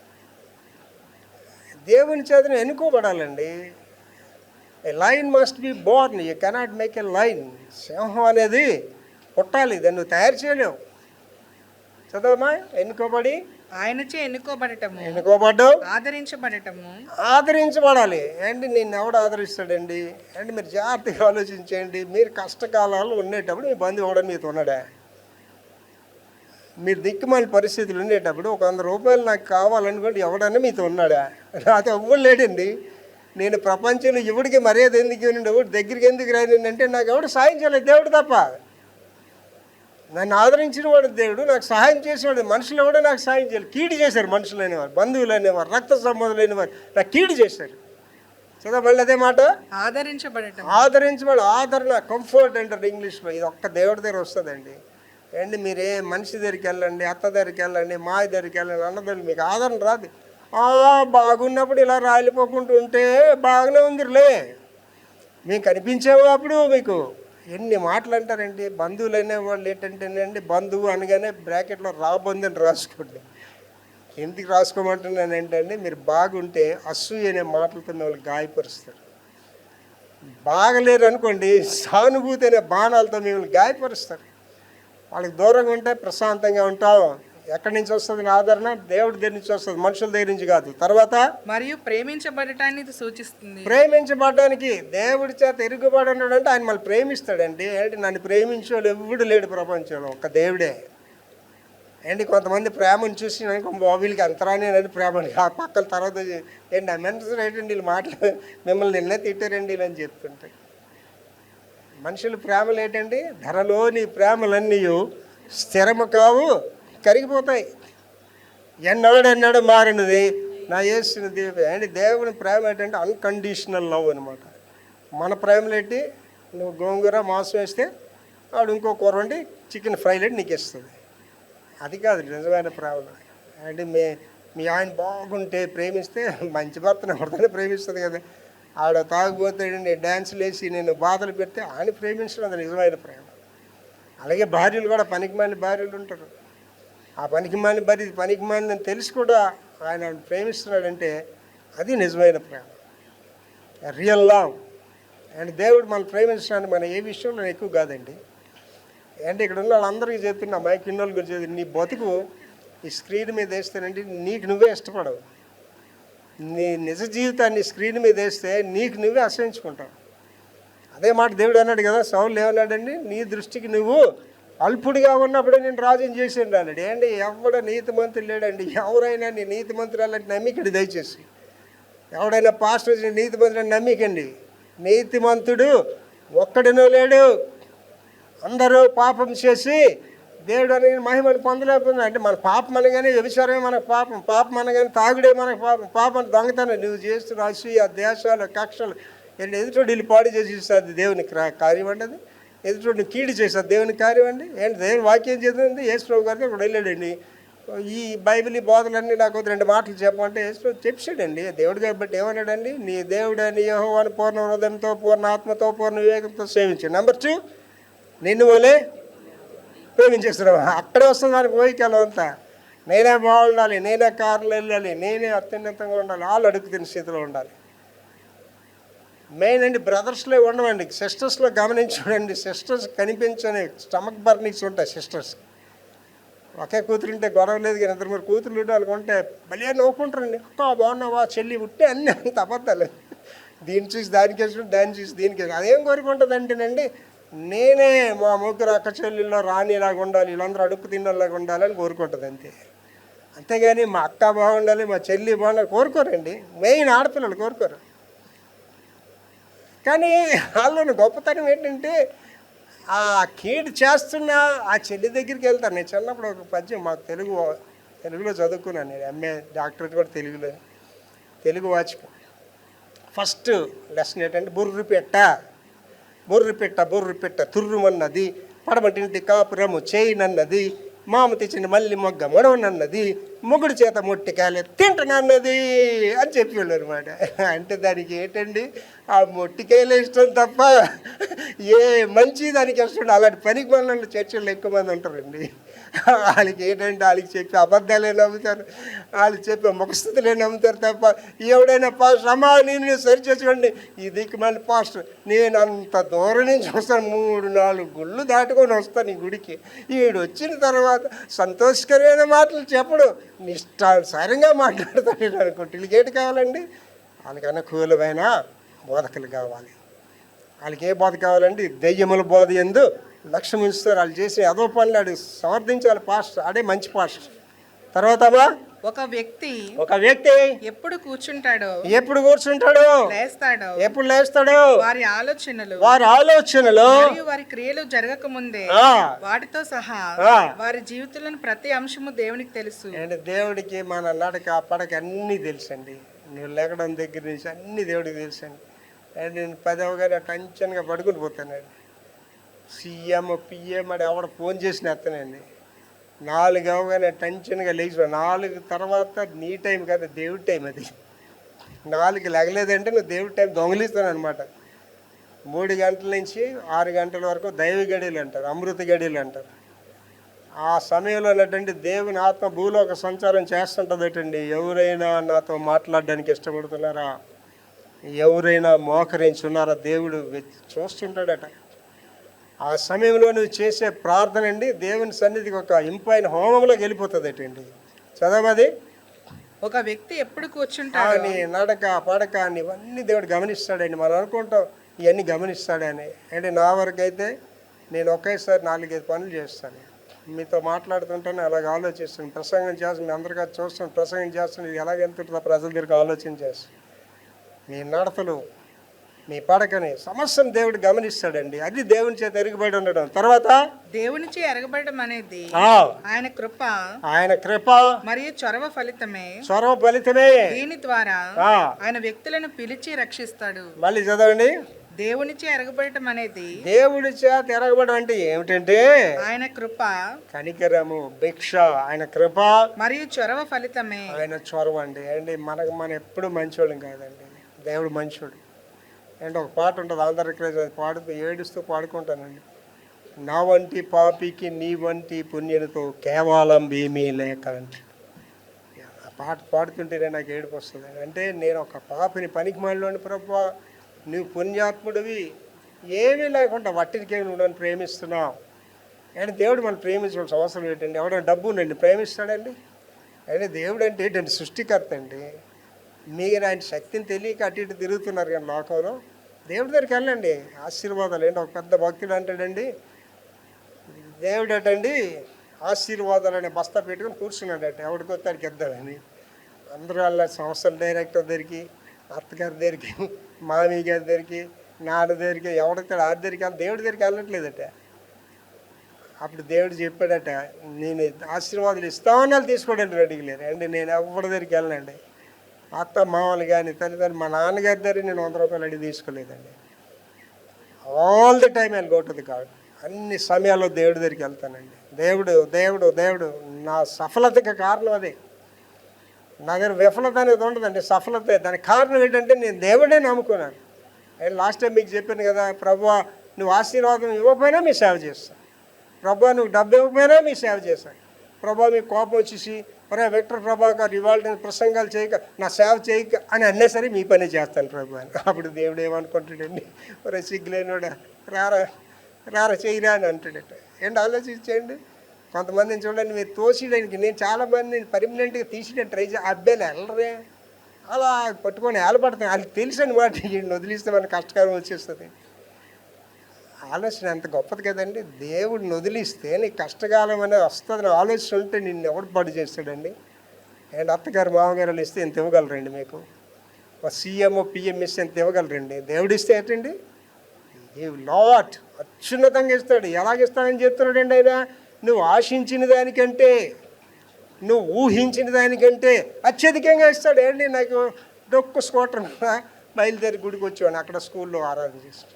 దేవుని చేతనే ఎన్నుకోబడాలండి. A lion must be born, you cannot make a lion. సింహం అనేది పుట్టాలి, దాన్ని నువ్వు తయారు చేయలేవు. చదవమా, ఎన్నుకోబడి ఆయనచే ఎన్నుకోబడ్డావు, ఆదరించబడాలి. అండి నిన్ను ఎవడు ఆదరిస్తాడండి? అండి మీరు జాగ్రత్తగా ఆలోచించండి. మీరు కష్టకాలాలు ఉండేటప్పుడు మీ బంధువు ఎవడ మీతో ఉన్నాడా? మీరు దిక్కుమాలి పరిస్థితులు ఉండేటప్పుడు ఒక 100 రూపాయలు నాకు కావాలనుకోండి, ఎవడన్నా మీతో ఉన్నాడా? నాతో ఎవ్వడు లేడండి. నేను ప్రపంచంలో ఎవడికి మర్యాద ఎందుకు ఇవ్వనండి, ఎవడు దగ్గరికి ఎందుకు రానండి అంటే నాకు ఎవడు సాయం చేయలేదు, దేవుడు తప్ప. నన్ను ఆదరించిన వాడు దేవుడు, నాకు సహాయం చేసేవాడు. మనుషులు ఎవడో నాకు సహాయం చేయాలి. కీడు చేశారు మనుషులు అనేవారు, బంధువులు అనేవారు, రక్త సంబంధులు అనేవారు నాకు కీడు చేశారు. చదువు మళ్ళీ అదే మాట, ఆదరించబడి. ఆదరణ, కంఫర్ట్ అంటారు ఇంగ్లీష్లో. ఇది ఒక్క దేవుడి దగ్గర వస్తుందండి. అండి మీరే మనిషి దగ్గరికి వెళ్ళండి, అత్త దగ్గరికి వెళ్ళండి, మాయ దగ్గరికి వెళ్ళండి, అన్నదల్లి మీకు ఆదరణ రాదు. బాగున్నప్పుడు ఇలా రాలిపోకుంటూ ఉంటే బాగానే ఉందిలే, మేము కనిపించేవా అప్పుడు మీకు ఎన్ని మాటలు అంటారండి. బంధువులు అనేవాళ్ళు ఏంటంటేనండి, బంధువు అనగానే బ్రాకెట్లో రాబందు అని రాసుకోండి. ఎందుకు రాసుకోమంటున్నాను ఏంటంటే, మీరు బాగుంటే అసూయ అనే మాటలతో మిమ్మల్ని గాయపరుస్తారు. బాగలేరు అనుకోండి, సానుభూతి అనే బాణాలతో మిమ్మల్ని గాయపరుస్తారు. వాళ్ళకి దూరంగా ఉంటే ప్రశాంతంగా ఉంటావు. ఎక్కడి నుంచి వస్తుంది నా ఆదరణ? దేవుడి దగ్గర నుంచి వస్తుంది, మనుషుల దగ్గర నుంచి కాదు. తర్వాత మరియు ప్రేమించబడటాన్ని ఇది సూచిస్తుంది. ప్రేమించబడడానికి దేవుడి చేత ఎరుగుబడి అంటే ఆయన మళ్ళీ ప్రేమిస్తాడండి. ఏంటి, నన్ను ప్రేమించేవాడు ఎవడు లేడు ప్రపంచంలో, ఒక్క దేవుడే. ఏంటి, కొంతమంది ప్రేమను చూసి వీళ్ళకి అంతరానే ప్రేమని ఆ పక్కల తర్వాత ఏంటి అమెంటస్ ఏంటండి వీళ్ళు మాటలు, మిమ్మల్ని నిన్నే తిట్టారండి ఇలా అని చెప్తుంటాయి. మనుషుల ప్రేమలు ఏంటండి, ధరలోని ప్రేమలన్నీ స్థిరము కావు, కరిగిపోతాయి. ఎన్నడెన్నడూ మారినది నా యేసుని ఏంటి. దేవుని ప్రేమ ఏంటంటే అన్కండిషనల్ లవ్ అనమాట. మన ప్రేమలు ఏంటి, నువ్వు గోంగూర మాంసం వేస్తే వాడు ఇంకో కూర వండి చికెన్ ఫ్రైలు నీకు ఇస్తుంది. అది కాదు నిజమైన ప్రేమ. అంటే మీ ఆయన బాగుంటే ప్రేమిస్తే, మంచి భర్తను ఎవరితోనే ప్రేమిస్తుంది కదా. ఆడ తాగుపోతాడండి, డ్యాన్సులు వేసి నేను బాధలు పెడితే ఆయన ప్రేమించడం అది నిజమైన ప్రేమ. అలాగే భార్యలు కూడా పనికిమాలిన భార్యలు ఉంటారు. ఆ పనికిమాలిన తెలిసి కూడా ఆయన ప్రేమిస్తున్నాడంటే అది నిజమైన ప్రేమ, రియల్ లవ్. అండ్ దేవుడు మనం ప్రేమించడానికి మన ఏ విషయంలో ఎక్కువ కాదండి. అంటే ఇక్కడ ఉన్న వాళ్ళందరికీ చెప్తున్నా, మైక్ ఇన్నోళ్ళ గురించి, నీ బతుకు ఈ స్క్రీన్ మీద వేస్తేనండి నీకు నువ్వే ఇష్టపడవు. నీ నిజ జీవితాన్ని స్క్రీన్ మీద వేస్తే నీకు నువ్వే అసహించుకుంటావు. అదే మాట దేవుడు అన్నాడు కదా, సౌలు ఏమన్నాడండి, నీ దృష్టికి నువ్వు అల్పుడిగా ఉన్నప్పుడే నేను రాజుని చేసిండు అన్నాడు. ఏంటి, ఎవడ నీతిమంతుడు లేడండి. ఎవరైనా నీ నీతిమంతురాలంటే నమ్మికండి దయచేసి. ఎవడైనా పాస్టర్ నీతిమంతుడని నమ్మికండి. నీతిమంతుడు ఒక్కడినో లేడు. అందరూ పాపం చేసి దేవుడు అనేది మహిమను పొందలేకపోతుంది. అంటే మన పాపం అనగానే వ్యభిచారమే మనకు పాపం, పాపం అనగానే తాగుడే మనకు పాపం, పాపం దొంగతనం నువ్వు చేస్తున్న అసూయ, దేశాలు, కక్షలు, ఎదుటోడు వీళ్ళు పాడు చేసి ఇస్తుంది దేవుని కార్యం అండి. అది ఎదుటోడిని కీడు చేస్తుంది దేవుని కార్యం అండి. ఏంటి, దేవుని వాక్యం చేస్తుంది. యేసుప్రభు గారికి ఇక్కడ వెళ్ళాడండి. ఈ బైబిల్ బోధలన్నీ నాకు 2 మాటలు చెప్పమంటే యేసుప్రభు చెప్పాడండి. దేవుడు కాబట్టి ఏమన్నాడండి, నీ దేవుడని యెహోవాను పూర్ణ హృదయంతో, పూర్ణ ఆత్మతో, పూర్ణ వివేకంతో సేవించు. నెంబర్ 2, నిన్ను వలే ప్రేమించేస్తున్నావు. అక్కడే వస్తుంది దానికి పోయికెళ్ళ అంతా. నేనే బాగుండాలి, నేనే కార్లు వెళ్ళాలి, నేనే అత్యున్నతంగా ఉండాలి, వాళ్ళు అడుగుతున్న స్థితిలో ఉండాలి. మెయిన్ అండి బ్రదర్స్లో ఉండవండి, సిస్టర్స్లో గమనించండి. సిస్టర్స్ కనిపించని స్టమక్ బర్నింగ్స్ ఉంటాయి సిస్టర్స్. ఒకే కూతురుంటే గొడవ లేదు, కానీ 2-3 కూతురు వాళ్ళకి ఉంటే భలే నవ్వుకుంటారండి. అక్క బాగున్నావా, చెల్లి ఉంటే అన్నీ అంత అబద్ధాలు. దీన్ని చూసి దానికి వేసుకుంటే, దాన్ని చూసి దీనికి వేసుకుంటే అదేం కోరుకుంటుంది అంటేనండి, నేనే మా ముగ్గురు అక్క చెల్లెల్లో రాణిలాగా ఉండాలి, వీళ్ళందరూ అడుక్కు తిన్నలాగా ఉండాలని కోరుకుంటుంది అంతే. అంతేగాని మా అక్క బాగుండాలి, మా చెల్లి బాగుండాలి కోరుకోరండి. మెయిన్ ఆడపిల్లలు కోరుకోరు. కానీ వాళ్ళని గొప్పతనం ఏంటంటే ఆ కీడు చేస్తున్న ఆ చెల్లి దగ్గరికి వెళ్తారు. నేను చిన్నప్పుడు ఒక పద్యం, మాకు తెలుగులో చదువుకున్నాను నేను, ఎంఏ డాక్టరేట్ కూడా తెలుగు వాచకం. ఫస్ట్ లెసన్ ఏంటంటే బుర్రు పెట్ట తుర్రుమన్నది, పడమటింటి కాపురము చేయనన్నది, మామ తెచ్చిన మళ్ళీ మొగ్గ మొడవనన్నది, మొగుడు చేత మొట్టికాయలు తింటనన్నది అని చెప్పేవాళ్ళు అనమాట. అంటే దానికి ఏంటండి, ఆ మొట్టికాయలే ఇష్టం తప్ప ఏ మంచి దానికి ఇష్టం. అలాంటి పనికి మనల్ని చర్చల్లో ఎక్కువ మంది ఉంటారండి. వాళ్ళకి ఏంటంటే వాళ్ళకి చెప్పి అబద్ధాలే నమ్ముతారు, వాళ్ళు చెప్పి ముఖస్థితులే నమ్ముతారు తప్ప ఎవడైనా పాస్టర్ అమ్మా నేను సరి చేసుకోండి, ఈ దిక్కు మళ్ళీ పాస్టర్ నేను అంత దూరం నుంచి వస్తాను, 3-4 గుళ్ళు దాటుకొని వస్తాను ఈ గుడికి. ఈడు వచ్చిన తర్వాత సంతోషకరమైన మాటలు చెప్పడు, నిష్టానుసారంగా మాట్లాడతాడు అనుకుంటే వీళ్ళకి ఏంటి కావాలండి, వాళ్ళకి అనుకూలమైన బోధకులు కావాలి. వాళ్ళకి ఏ బోధ కావాలండి, దెయ్యముల బోధ ఎందు లక్ష్యం ఇస్తారు. వాళ్ళు చేసి అదో పనులు ఆడు సమర్థించాలి పాస్టర్, అదే మంచి పాస్టర్. తర్వాత ఒక వ్యక్తి ఎప్పుడు కూర్చుంటాడో, ఎప్పుడు కూర్చుంటాడు, లేస్తాడో, ఎప్పుడు లేస్తాడో, వారి ఆలోచనలు మరియు వారి క్రియలు జరగక ముందే వాటితో సహా వారి జీవితంలోని ప్రతి అంశము దేవునికి తెలుసు. అంటే దేవుడికి మన నడక పడక అన్నీ తెలుసండి. నువ్వు లేకడం దగ్గర నుంచి అన్ని దేవుడికి తెలుసండి. నేను 10 అవగానే టెన్షన్గా పడుకుని పోతానండి. సీఎం పిఎం అని ఎవడ ఫోన్ చేసిన ఎత్తనండి. 4 అవగానే టెన్షన్గా లేచి 4 తర్వాత నీ టైం కదా దేవుడి టైం. అది 4 లెగలేదంటే నువ్వు దేవుడి టైం దొంగలిస్తాను అనమాట. 3 గంటల నుంచి 6 గంటల వరకు దైవ గడియలు అంటారు, అమృత గడియలు అంటారు. ఆ సమయంలో ఏంటంటే దేవుని ఆత్మ భూలోక సంచారం చేస్తుంటుందటండి. ఎవరైనా నాతో మాట్లాడడానికి ఇష్టపడుతున్నారా, ఎవరైనా మోకరించున్నారా, దేవుడు చూస్తుంటాడట. ఆ సమయంలో నువ్వు చేసే ప్రార్థన అండి దేవుని సన్నిధికి ఒక ఇంపైన హోమంలోకి వెళ్ళిపోతుందటండి. చదవది. ఒక వ్యక్తి ఎప్పుడు కూర్చుంటాడు, నీ నడక పడక ఇవన్నీ దేవుడు గమనిస్తాడండి. మనం అనుకుంటాం ఇవన్నీ గమనిస్తాడని. అంటే నా వరకు అయితే నేను ఒకేసారి 4-5 పనులు చేస్తాను. మీతో మాట్లాడుతుంటాను, అలాగ ఆలోచిస్తాను. ప్రసంగం చేస్తాను, మీ అందరికీ చూస్తాను. ప్రసంగం చేస్తాను, ఇది ఎలాగ వెళ్తుంటుందో ప్రజల దగ్గరికి ఆలోచన చేస్తాను. మీ నడతలు, మీ పడకని సమస్యను దేవుడు గమనిస్తాడండి. అది దేవుని చేత ఎరుగుబడి ఉండడం. తర్వాత దేవునిచే ఎరగబడడం అనేది ఆయన కృప, ఆయన కృప మరియు చొరవ ఫలితమే. చొరవ ఫలితమే. దీని ద్వారా ఆయన వ్యక్తులను పిలిచి రక్షిస్తాడు. మళ్ళీ చదవండి. దేవునిచే ఎరగబడటం అనేది, దేవుడి చేత ఎరగబడడం అంటే ఏమిటంటే ఆయన కృప, కనికరము, భిక్ష, ఆయన కృప మరియు చొరవ ఫలితమే. ఆయన చొరవ అండి. మనం ఎప్పుడు మంచోళ్ళం కాదండి, దేవుడు మంచోడు. అంటే ఒక పాట ఉంటుంది ఆంధ్రప్రదేశ్, అది పాడుతూ ఏడుస్తూ పాడుకుంటానండి. నా వంటి పాపికి నీ వంటి పుణ్యునితో కేవలం ఏమీ లేక అంటే ఆ పాట పాడుతుంటేనే నాకు ఏడుపు వస్తుంది. అంటే నేను ఒక పాపిని పనికి మాలోని ప్రభువా, నువ్వు పుణ్యాత్ముడివి, ఏమీ లేకుండా వట్టికే నువ్వు ప్రేమిస్తున్నావు. అంటే దేవుడు మనం ప్రేమించాల్సిన అవసరం ఏంటండి? ఎవడైనా డబ్బు ఉండండి ప్రేమిస్తాడండి? అంటే దేవుడు అంటే ఏంటంటే సృష్టికర్త అండి. మీరు ఆయన శక్తిని తెలియక అటు ఇటు తిరుగుతున్నారు కానీ లోకంలో. దేవుడి దగ్గరికి వెళ్ళండి, ఆశీర్వాదాలు ఏంటి. ఒక పెద్ద భక్తుడు అంటాడండి, దేవుడు అటండి ఆశీర్వాదాలు అనే బస్తా పెట్టుకుని కూర్చున్నాడట, ఎవడికి వస్తాడికి ఇద్దామని. అందరూ వాళ్ళ సంస్థల డైరెక్టర్ దగ్గరికి, అత్తగారి దగ్గరికి, మామీ గారి దగ్గరికి, నాన్న దగ్గరికి, ఎవడిస్తాడు ఆ దగ్గరికి వెళ్ళి దేవుడి దగ్గరికి వెళ్ళట్లేదట. అప్పుడు దేవుడు చెప్పాడట, నేను ఆశీర్వాదాలు ఇస్తామని వాళ్ళు తీసుకోవడానికి రెడీగా లేరు అండి. నేను ఎవరి దగ్గరికి వెళ్ళండి, అత్త మామలు కానీ తల్లిదండ్రులు, మా నాన్నగారి దగ్గర నేను 100 రూపాయలు అడిగి తీసుకోలేదండి. All the time I'll go to the God. అన్ని సమయాల్లో దేవుడి దగ్గరికి వెళ్తానండి. దేవుడు దేవుడు దేవుడు నా సఫలతకి కారణం అదే. నా దగ్గర విఫలత అనేది ఉండదండి, సఫలత. దానికి కారణం ఏంటంటే నేను దేవుడే నమ్ముకున్నాను. లాస్ట్ టైం మీకు చెప్పాను కదా, ప్రభువా నువ్వు ఆశీర్వాదం ఇవ్వకపోయినా మీ సేవ చేస్తాను, ప్రభువా నువ్వు డబ్బు ఇవ్వకపోయినా మీ సేవ చేస్తాను, ప్రభువా మీకు కోపం వచ్చేసి విక్టర్ ప్రభాకర్ ఇవాళ ప్రసంగాలు చేయక నా సేవ చేయక అని అన్నీ సరే మీ పని చేస్తాను ప్రభు అని. అప్పుడు దేవుడు ఏమనుకుంటాడండి, సిగ్గులేనోడా రారా రారా చేయరా అని అంటాడట. ఏంటి ఆలోచించండి. కొంతమందిని చూడండి, మీరు తోసేయడానికి, నేను చాలామంది పర్మనెంట్గా తీసేయడానికి ట్రై చేసి అబ్బాయిలు వెళ్ళరే, అలా పట్టుకొని ఏలపడతాను. వాళ్ళకి తెలిసి అనమాట, వీడిని వదిలిస్తే మనకు కష్టకాలం వచ్చేస్తుంది. ఆలోచన ఎంత గొప్పది కదండి. దేవుడిని వదిలిస్తే నీకు కష్టకాలం అనేది వస్తుందని ఆలోచన ఉంటే నిన్ను ఎవడు పాడు చేస్తాడండి? అండ్ అత్తగారు మామగారు ఇస్తే ఎంత ఇవ్వగలరండి? మీకు సీఎంఓ పిఎం ఇస్తే ఎంత ఇవ్వగలరండి? దేవుడు ఇస్తే ఏంటండి, ఈ లాట్ అత్యున్నతంగా ఇస్తాడు. ఎలాగిస్తానని చెప్తున్నాడండి ఆయన? నువ్వు ఆశించిన దానికంటే, నువ్వు ఊహించిన దానికంటే అత్యధికంగా ఇస్తాడు. ఏంటి, నాకు డొక్కు స్కూటర్ బయలుదేరి గుడికి వచ్చేవాడిని, అక్కడ స్కూల్లో ఆరాధన చేస్తాడు.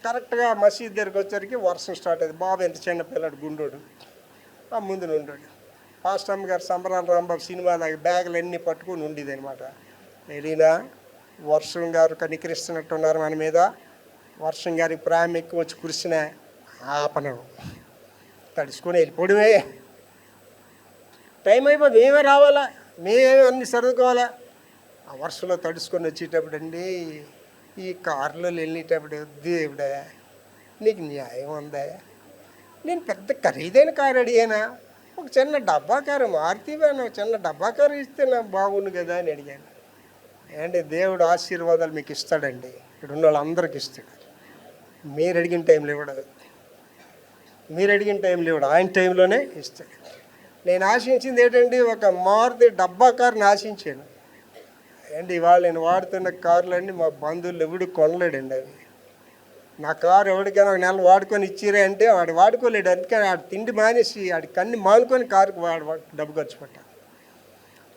కరెక్ట్గా మసీద్ దగ్గరికి వచ్చేసరికి వర్షం స్టార్ట్ అయింది. బాబు ఎంత చిన్న పిల్లడు, గుండోడు, ఆ ముందు నుండాడు. పాస్టమ్ గారు సంబరాల రాంబాబు సినిమా బ్యాగులు అన్నీ పట్టుకుని ఉండేది అనమాట. వెళ్ళినా వర్షం గారు కనికరిస్తున్నట్టున్నారు మన మీద, వర్షం గారికి ప్రేమ ఎక్కువ వచ్చి కురిసిన ఆపను తడుచుకొని వెళ్ళిపోవడమే. టైం అయిపోతుంది, మేమే రావాలా, మేమే అన్నీ సర్దుకోవాలా. ఆ వర్షంలో తడుచుకొని వచ్చేటప్పుడు అండి, ఈ కారులో వెళ్ళేటప్పుడు దేవుడా నీకు న్యాయం ఉందా? నేను పెద్ద ఖరీదైన కారు అడిగానా? ఒక చిన్న డబ్బా కారు మారుతి వ్యాన్, ఒక చిన్న డబ్బా కారు ఇస్తే నాకు బాగుండు కదా అని అడిగాను. అంటే దేవుడు ఆశీర్వాదాలు మీకు ఇస్తాడండి, ఇక్కడ ఉన్న వాళ్ళందరికీ ఇస్తాడు. మీరు అడిగిన టైంలో ఇవ్వడు, మీరు అడిగిన టైంలో ఇవ్వడు, ఆయన టైంలోనే ఇస్తాడు. నేను ఆశించింది ఏంటండి, ఒక మారుతి డబ్బా కారుని ఆశించాను. అండి ఇవాళ నేను వాడుతున్న కార్లన్నీ మా బంధువులు ఎవడు కొనలేడండి. అవి నా కారు ఎవరికైనా ఒక నెల వాడుకొని ఇచ్చిరే అంటే వాడు వాడుకోలేడు. అందుకని వాడు తిండి మానేసి వాడి కన్ని మానుకొని కారుకు డబ్బు ఖర్చు పెట్టాను.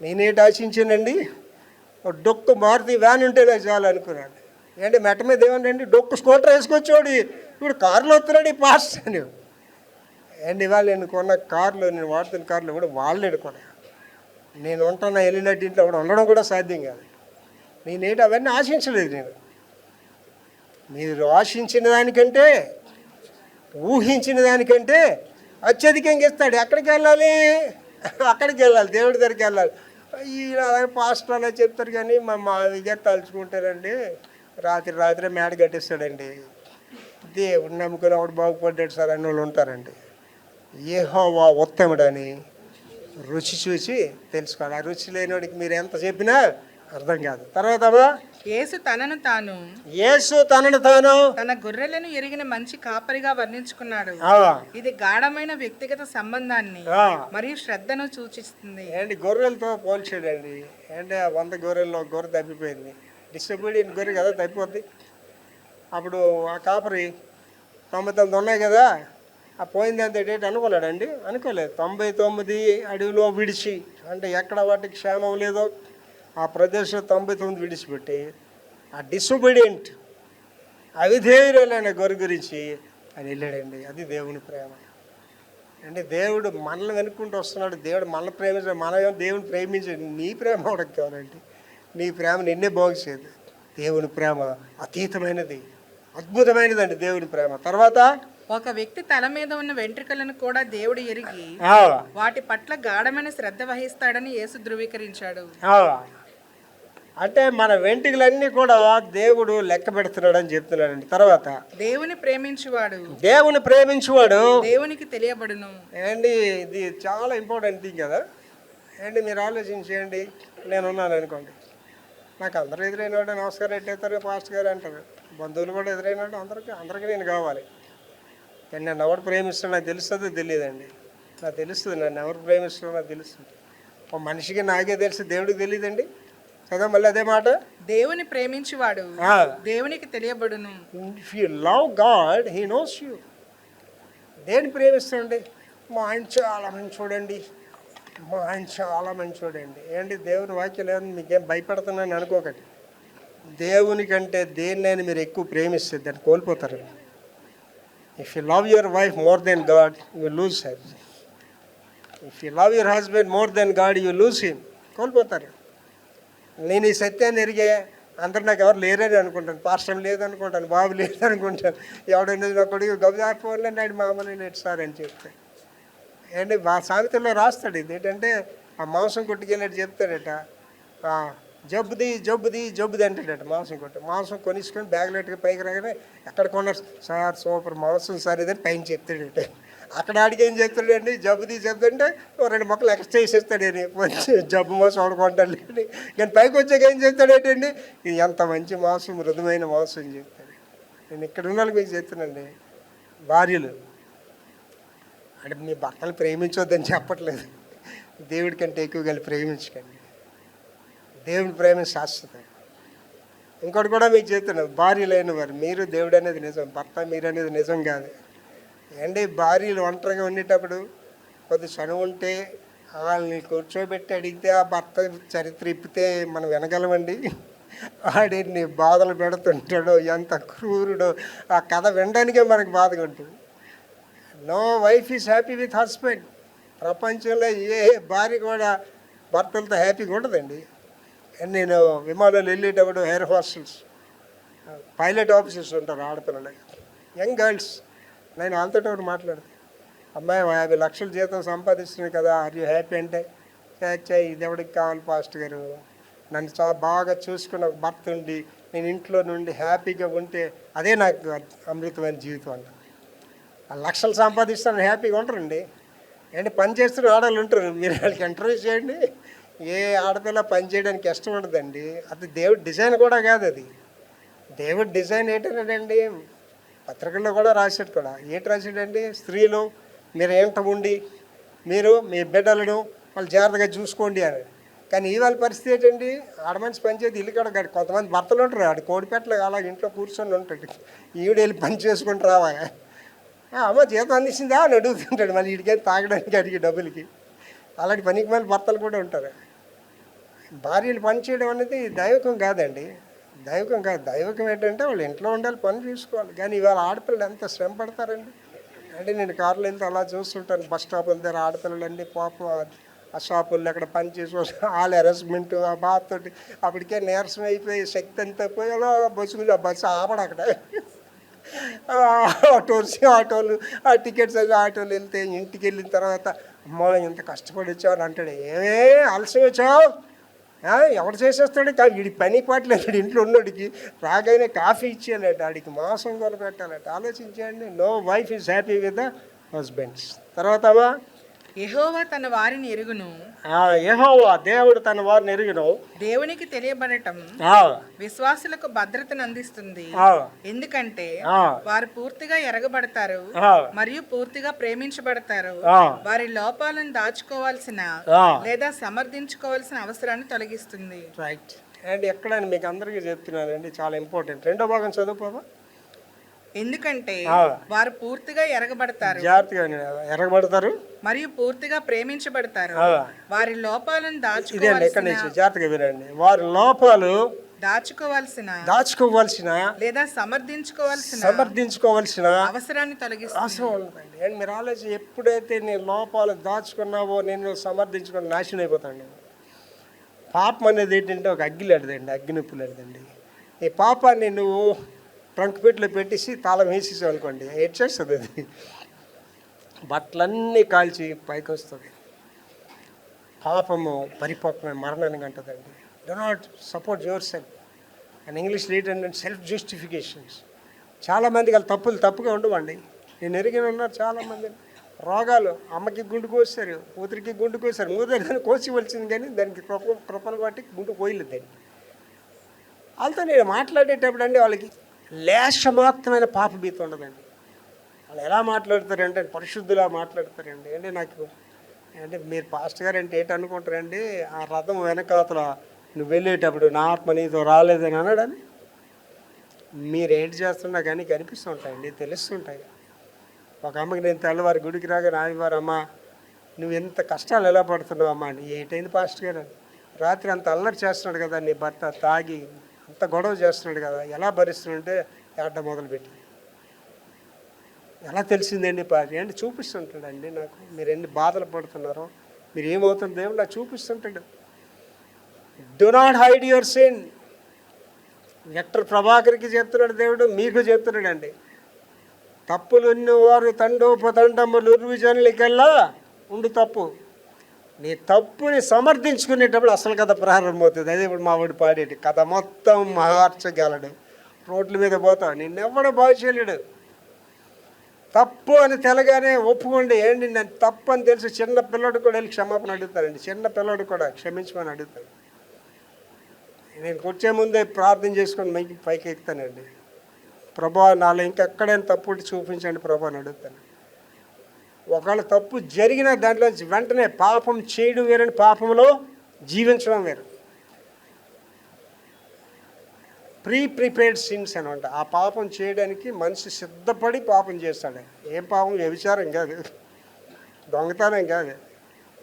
నేనేటి ఆశించానండి, డొక్కు మారుతి వ్యాన్ ఉంటే నాకు చాలు అనుకున్నాను. ఏంటి మెట్ట మీద ఏమన్నాండి, డొక్కు స్కూటర్ వేసుకొచ్చేవాడు, ఇప్పుడు కారులో వస్తున్నాడు ఈ పాస్ట్ అని. అండ్ ఇవాళ నేను కొన్న కార్లో, నేను వాడుతున్న కార్లో కూడా వాళ్ళేడు కూడా, నేను ఉంటున్న వెళ్ళినట్టు ఇంట్లో కూడా ఉండడం కూడా సాధ్యం కాదు. నేనేంటి అవన్నీ ఆశించలేదు. మీరు ఆశించిన దానికంటే, ఊహించిన దానికంటే అత్యధికంగా ఇస్తాడు. ఎక్కడికి వెళ్ళాలి? అక్కడికి వెళ్ళాలి, దేవుడి దగ్గరికి వెళ్ళాలి. ఈ పాస్టర్ అలా చెప్తారు కానీ మా విజయ తలుచుకుంటారండి, రాత్రి మేడ కట్టిస్తాడండి. దేవుడు నమ్ముకుని ఒకడు బాగుపడ్డాడు సార్ అన్న వాళ్ళు ఉంటారండి. యెహోవా ఉత్తముడని రుచి చూసి తెలుసుకోవాలి. ఆ రుచి లేనివాడికి మీరు ఎంత చెప్పినా అర్థం కాదు. తర్వాత యేసు తనను తాను తన గొర్రెలను ఎరిగిన మంచి కాపరిగా వర్ణించుకున్నాడు. ఇది గాఢమైన వ్యక్తిగత సంబంధాన్ని మరియు శ్రద్ధను సూచిస్తుంది. ఏంటి గొర్రెలతో పోల్చాడండి. ఏంటి 100 గొర్రెల్లో గొర్రె తప్పిపోయింది. డిస్ట్రిబ్యూట్ గొర్రె కదా తప్పిపోద్ది. అప్పుడు ఆ కాపరి 99 ఉన్నాయి కదా, ఆ పోయింది అంత డేట్ అనుకోలేడండి. అనుకోలేదు. 99 అడవిలో విడిచి, అంటే ఎక్కడ వాటికి క్షేమం లేదో ఆ ప్రదేశంలో 99 విడిచిపెట్టి ఆ డిసొబీడియంట్ అవిధేయులైన గొర్రె గురించి ఆయన వెళ్ళాడండి. అది దేవుని ప్రేమ అంటే. దేవుడు మనల్ని వెనుక్కుంటూ వస్తున్నాడు. దేవుడు మనల్ని ప్రేమించాడు. మనం దేవుని ప్రేమించాడు. నీ ప్రేమ అవడానికి కావాలండి. నీ ప్రేమ నిన్నే బాగుచేది. దేవుని ప్రేమ అతీతమైనది, అద్భుతమైనదండి దేవుని ప్రేమ. తర్వాత ఒక వ్యక్తి తల మీద ఉన్న వెంట్రుకలను కూడా దేవుడు ఎరిగి వాటి పట్ల గాఢమైన శ్రద్ధ వహిస్తాడని యేసు ధృవీకరించాడు. అంటే మన వెంట్రుకలన్నీ కూడా దేవుడు లెక్క పెడుతున్నాడని చెప్తున్నాడండి. తర్వాత దేవుని ప్రేమించువాడు దేవునికి తెలియబడును. ఏంటి ఇది చాలా ఇంపార్టెంట్ థింగ్ కదా. ఏంటి మీరు ఆలోచించేయండి. నేనున్నాను అనుకోండి, నాకు అందరూ ఎదురైనాడు నమస్కారం ఎట్టేస్తారు పాస్టర్ గారు అంటారు. బంధువులు కూడా ఎదురైనాడు, అందరికీ నేను కావాలి. కానీ నన్ను ఎవరు ప్రేమిస్తున్నా నాకు తెలుస్తుందో తెలియదండి. నాకు తెలుస్తుంది, నన్ను ఎవరు ప్రేమిస్తున్నా నాకు తెలుస్తుంది. ఒక మనిషికి నాకే తెలుసు, దేవుడికి తెలియదండి కదా. మళ్ళీ అదే మాట, దేవుని ప్రేమించువాడు దేవునికి తెలియబడును. If you love God he knows you. దేని ప్రేమిస్తుండండి? మా ఆయన చాలా మంచోడండి. ఏంటి దేవుని వాక్యం లేదు, మీకేం భయపడుతున్నాను అనుకోకండి. దేవుని కంటే దేన్నైనా మీరు ఎక్కువ ప్రేమిస్తే దాన్ని కోల్పోతారు. If you love your wife more than God you lose her. If you love your husband more than God you lose him. కోల్పోతారు. నేను ఈ సత్యాన్ని ఎరిగే అందరు నాకు ఎవరు లేరని అనుకుంటాను. పాస్టర్ లేదనుకుంటాను, బాబు లేదనుకుంటాను. ఎవడైనా నా కొడుకు గబుదార్ ఫోన్లో నాడు మామూలు లేదు సార్ అని చెప్తాను. ఏంటి మా సామెతల్లో రాస్తాడు. ఇది ఏంటంటే ఆ మాంసం కొట్టుకెళ్ళాడు చెప్తాడట, జబ్బుది అంటాడట. మాంసం కొనిసుకొని బ్యాగ్లెట్గా పైకి రాగానే ఎక్కడ కొన్నారు సార్, సూపర్ మాంసం సార్ ఇదని పైన చెప్తాడట. అక్కడ ఆడికి ఏం చెప్తాడండి, జబ్బుది చెప్తుంటే 2 మొక్కలు ఎక్స్ట్రా వేసేస్తాడని, జబ్బు మాంసం ఆడుకుంటాడు. కానీ పైకి వచ్చాక ఏం చెప్తాడేటండి, ఇది ఎంత మంచి మాంసం, మృదుమైన మాంసం అని చెప్తాడు. నేను ఇక్కడ ఉన్న వాళ్ళకి మీకు చెప్తానండి, భార్యలు అంటే మీ భర్తలు ప్రేమించొద్దని చెప్పట్లేదు. దేవుడి కంటే ఎక్కువగా ప్రేమించకండి. దేవుని ప్రేమ శాశ్వతం. ఇంకోటి కూడా మీకు చెప్తున్నాను, భార్యలైన వారు మీరు దేవుడు అనేది నిజం, భర్త మీరు అనేది నిజం కాదు. ఏంటి భార్యలు ఒంటరిగా ఉండేటప్పుడు కొద్ది చనువు ఉంటే వాళ్ళని కూర్చోబెట్టి అడిగితే ఆ భర్త చరిత్ర ఇప్పితే మనం వినగలమండి. ఆడిని బాధలు పెడుతుంటాడో, ఎంత క్రూరుడో, ఆ కథ వినడానికే మనకు బాధగా ఉంటుంది. No wife is happy with husband. ప్రపంచంలో ఏ భార్య కూడా భర్తలతో హ్యాపీగా ఉండదండి. నేను విమానాలు వెళ్ళేటప్పుడు ఎయిర్ హోస్టల్స్, పైలట్ ఆఫీసర్స్ ఉంటారు ఆడపిల్లలు, యంగ్ గర్ల్స్. నేను వాళ్ళతో ఒకటి మాట్లాడతాను, అమ్మాయి 50 లక్షల జీతం సంపాదిస్తున్నాయి కదా, ఆర్ యూ హ్యాపీ అంటే, ఇది ఎవరికి కావాలి పాస్టర్ గారు, నన్ను చాలా బాగా చూసుకున్న భర్త ఉండి నేను ఇంట్లో నుండి హ్యాపీగా ఉంటే అదే నాకు అమృతమైన జీవితం అంట. లక్షలు సంపాదిస్తాను హ్యాపీగా ఉంటారండి. ఏంటి పని చేస్తున్న ఆడవాళ్ళు ఉంటారు, మీరు వాళ్ళకి ఇంటర్వ్యూ చేయండి. ఏ ఆడపిల్ల పని చేయడానికి ఇష్టం ఉండదండి. అది దేవుడి డిజైన్ కూడా కాదు. అది దేవుడి డిజైన్ ఏంటంటే పత్రికల్లో కూడా రాశాడు కూడా. ఏంటి రాశాడండి, స్త్రీలు మీరు ఏంట ఉండి మీరు మీ బిడ్డలను వాళ్ళు జాగ్రత్తగా చూసుకోండి అని. కానీ ఇవాళ పరిస్థితి ఏంటండి, ఆడమనిషి పని చేసి ఇల్లు కూడా కొంతమంది భర్తలు ఉంటారు, ఆడు కోడిపెట్టలు అలా ఇంట్లో కూర్చొని ఉంటాడు, ఈవిడ వెళ్ళి పని చేసుకుంటూ రావా, అమ్మ జీతం అందించిందా అని అడుగుతుంటాడు. మళ్ళీ వీడికి తాగడానికి అడిగి డబ్బులకి. అలాంటి పనికి మళ్ళీ భర్తలు కూడా ఉంటారు. భార్యలు పని చేయడం అనేది దైవకం కాదండి, దైవకం కాదు. దైవకం ఏంటంటే వాళ్ళు ఇంట్లో ఉండాలి, పని చూసుకోవాలి. కానీ ఇవాళ ఆడపిల్లలు ఎంత శ్రమ పడతారండి. అంటే నేను కారులో వెళ్తే అలా చూస్తుంటాను, బస్ స్టాపుల దగ్గర ఆడపిల్లలండి పాపం ఆ షాపుల్లో అక్కడ పని చేసి వాళ్ళ హెరాస్మెంట్ ఆ బాధతోటి అప్పటికే నీరసం అయిపోయి శక్తి అంతా పోయి అలా బస్సు ఆపడు అక్కడ. ఆటోలు ఆ టికెట్స్ అవి ఆటోలు వెళ్తే ఇంటికి వెళ్ళిన తర్వాత అమ్మో ఇంత కష్టపడి వచ్చావు అంటాడు. ఏమే ఆలస్యం వచ్చావు, ఎవడు చేసేస్తాడు వీడి పని పాటలేదు. వీడి ఇంట్లో ఉన్నోడికి రాగానే కాఫీ ఇచ్చేయాలట, వాడికి మాంసం కూర పెట్టాలట. ఆలోచించండి. No wife is happy with the husbands. తర్వాత యెహోవా తన వారిని ఎరుగును, యెహోవా దేవుడు తన వారిని ఎరుగును. దేవునికి తెలియబడటం విశ్వాసులకు భద్రతను అందిస్తుంది. ఎందుకంటే వారు పూర్తిగా ఎరగబడతారు మరియు పూర్తిగా ప్రేమించబడతారు. వారి లోపాలను దాచుకోవాల్సిన లేదా సమర్థించుకోవాల్సిన అవసరాన్ని తొలగిస్తుంది. రైట్. అండ్ ఎక్కడని మీకు అందరికీ చెప్తున్నానండి, చాలా ఇంపార్టెంట్. రెండో భాగం చదువుకోవా. ఎందుకంటే వారు పూర్తిగా ఎరగబడతారు, జాగ్రత్తగా ఎరగబడతారు మరియు పూర్తిగా ప్రేమించబడతారు. వారి లోపాలను జాగ్రత్తగా వినండి. వారి లోపాలు దాచుకోవాల్సిన లేదా సమర్థించుకోవాల్సిన అవసరాన్ని తొలగిస్తుంది. అండ్ మీరు ఆలోచన, ఎప్పుడైతే నీ లోపాలు దాచుకున్నావో నేను సమర్థించుకొని నాశనం అయిపోతాను. పాపం అనేది ఏంటంటే ఒక అగ్గిలాడదండి, అగ్గినొప్పులాడదండి. ఈ పాపాన్ని నువ్వు ట్రంక్ పెట్టిలో పెట్టేసి తాళం వేసేసావు అనుకోండి, చేస్తుంది అది. బట్టలన్నీ కాల్చి పైకి వస్తుంది. పాపము పరిపక్వమైన మరణానికి అంటదండి. Do not support yourself. And English ఏంటంటే సెల్ఫ్ జస్టిఫికేషన్స్. చాలామందికి వాళ్ళు తప్పుగా ఉండవండి. నేను ఎరిగిన ఉన్నారు చాలామంది. రోగాలు, అమ్మకి గుండు కోసారు, కూతురికి గుండు కోసారు, మూదరిని కోసివలసింది కానీ దానికి కృపను బట్టి గుండు కోయలేదండి. వాళ్ళతో నేను మాట్లాడేటప్పుడు అండి వాళ్ళకి లేశమాత్రమైన పాప భీతి ఉండదండి. వాళ్ళు ఎలా మాట్లాడతారంటే పరిశుద్ధులా మాట్లాడతారండి. అంటే నాకు అంటే మీరు పాస్టర్ గారు అంటే ఏంటి అనుకుంటారండి, ఆ రథం వెనకాతల నువ్వు వెళ్ళేటప్పుడు నా ఆత్మ నీతో రాలేదని అన్నాడని మీరేంటి చేస్తున్నా కానీ కనిపిస్తుంటాయండి, తెలుస్తుంటాయి. ఒక అమ్మకి నేను తెల్లవారి గుడికి రాగా ఆదివారం, అమ్మ నువ్వు ఎంత కష్టాలు ఎలా పడుతున్నావు అమ్మ అని. ఏంటైంది పాస్టర్ గారు, రాత్రి అంత అల్లరి చేస్తున్నాడు కదా నీ భర్త, తాగి అంత గొడవ చేస్తున్నాడు కదా, ఎలా భరిస్తున్నాడంటే ఏడ్డ మొదలుపెట్టి. ఎలా తెలిసిందండి పాటి అంటే చూపిస్తుంటాడండి నాకు. మీరు ఎన్ని బాధలు పడుతున్నారో, మీరు ఏమవుతుంది దేవుడు నాకు చూపిస్తుంటాడు. Do not hide your sin. Victor ప్రభాకర్కి చెప్తున్నాడు దేవుడు, మీకు చెప్తున్నాడండి. తప్పులు ఉన్నవారు తండోపతండములు ఉరువిజనులకెల్లా ఉండు తప్పు. నీ తప్పుని సమర్థించుకునేటప్పుడు అసలు కథ ప్రారంభమవుతుంది. అదే ఇప్పుడు మా వాడు పాడేటి కథ మొత్తం మార్చగలడు. రోడ్ల మీద పోతావు, నిన్నెవ్వడో బాగు చేయలేడు. తప్పు అని తెలగానే ఒప్పుకోండి. ఏంటి నేను తప్పు అని తెలిసి చిన్న పిల్లడు కూడా వెళ్ళి క్షమాపణ అడుగుతానండి. చిన్న పిల్లడు కూడా క్షమించమని అడుగుతాను. నేను కూర్చే ముందే ప్రార్థన చేసుకొని పైకి ఎక్కుతానండి. ప్రభా నాలో ఇంకెక్కడైనా తప్పు చూపించండి ప్రభా అని అడుగుతాను. ఒకవేళ తప్పు జరిగిన దాంట్లోంచి వెంటనే పాపం చేయడం వేరని పాపంలో జీవించడం వేరు. ప్రిపేర్డ్ సిన్స్ అనమాట. ఆ పాపం చేయడానికి మనిషి సిద్ధపడి పాపం చేస్తాడు. ఏం పాపం? వ్యభిచారం కాదు, దొంగతనం కాదు.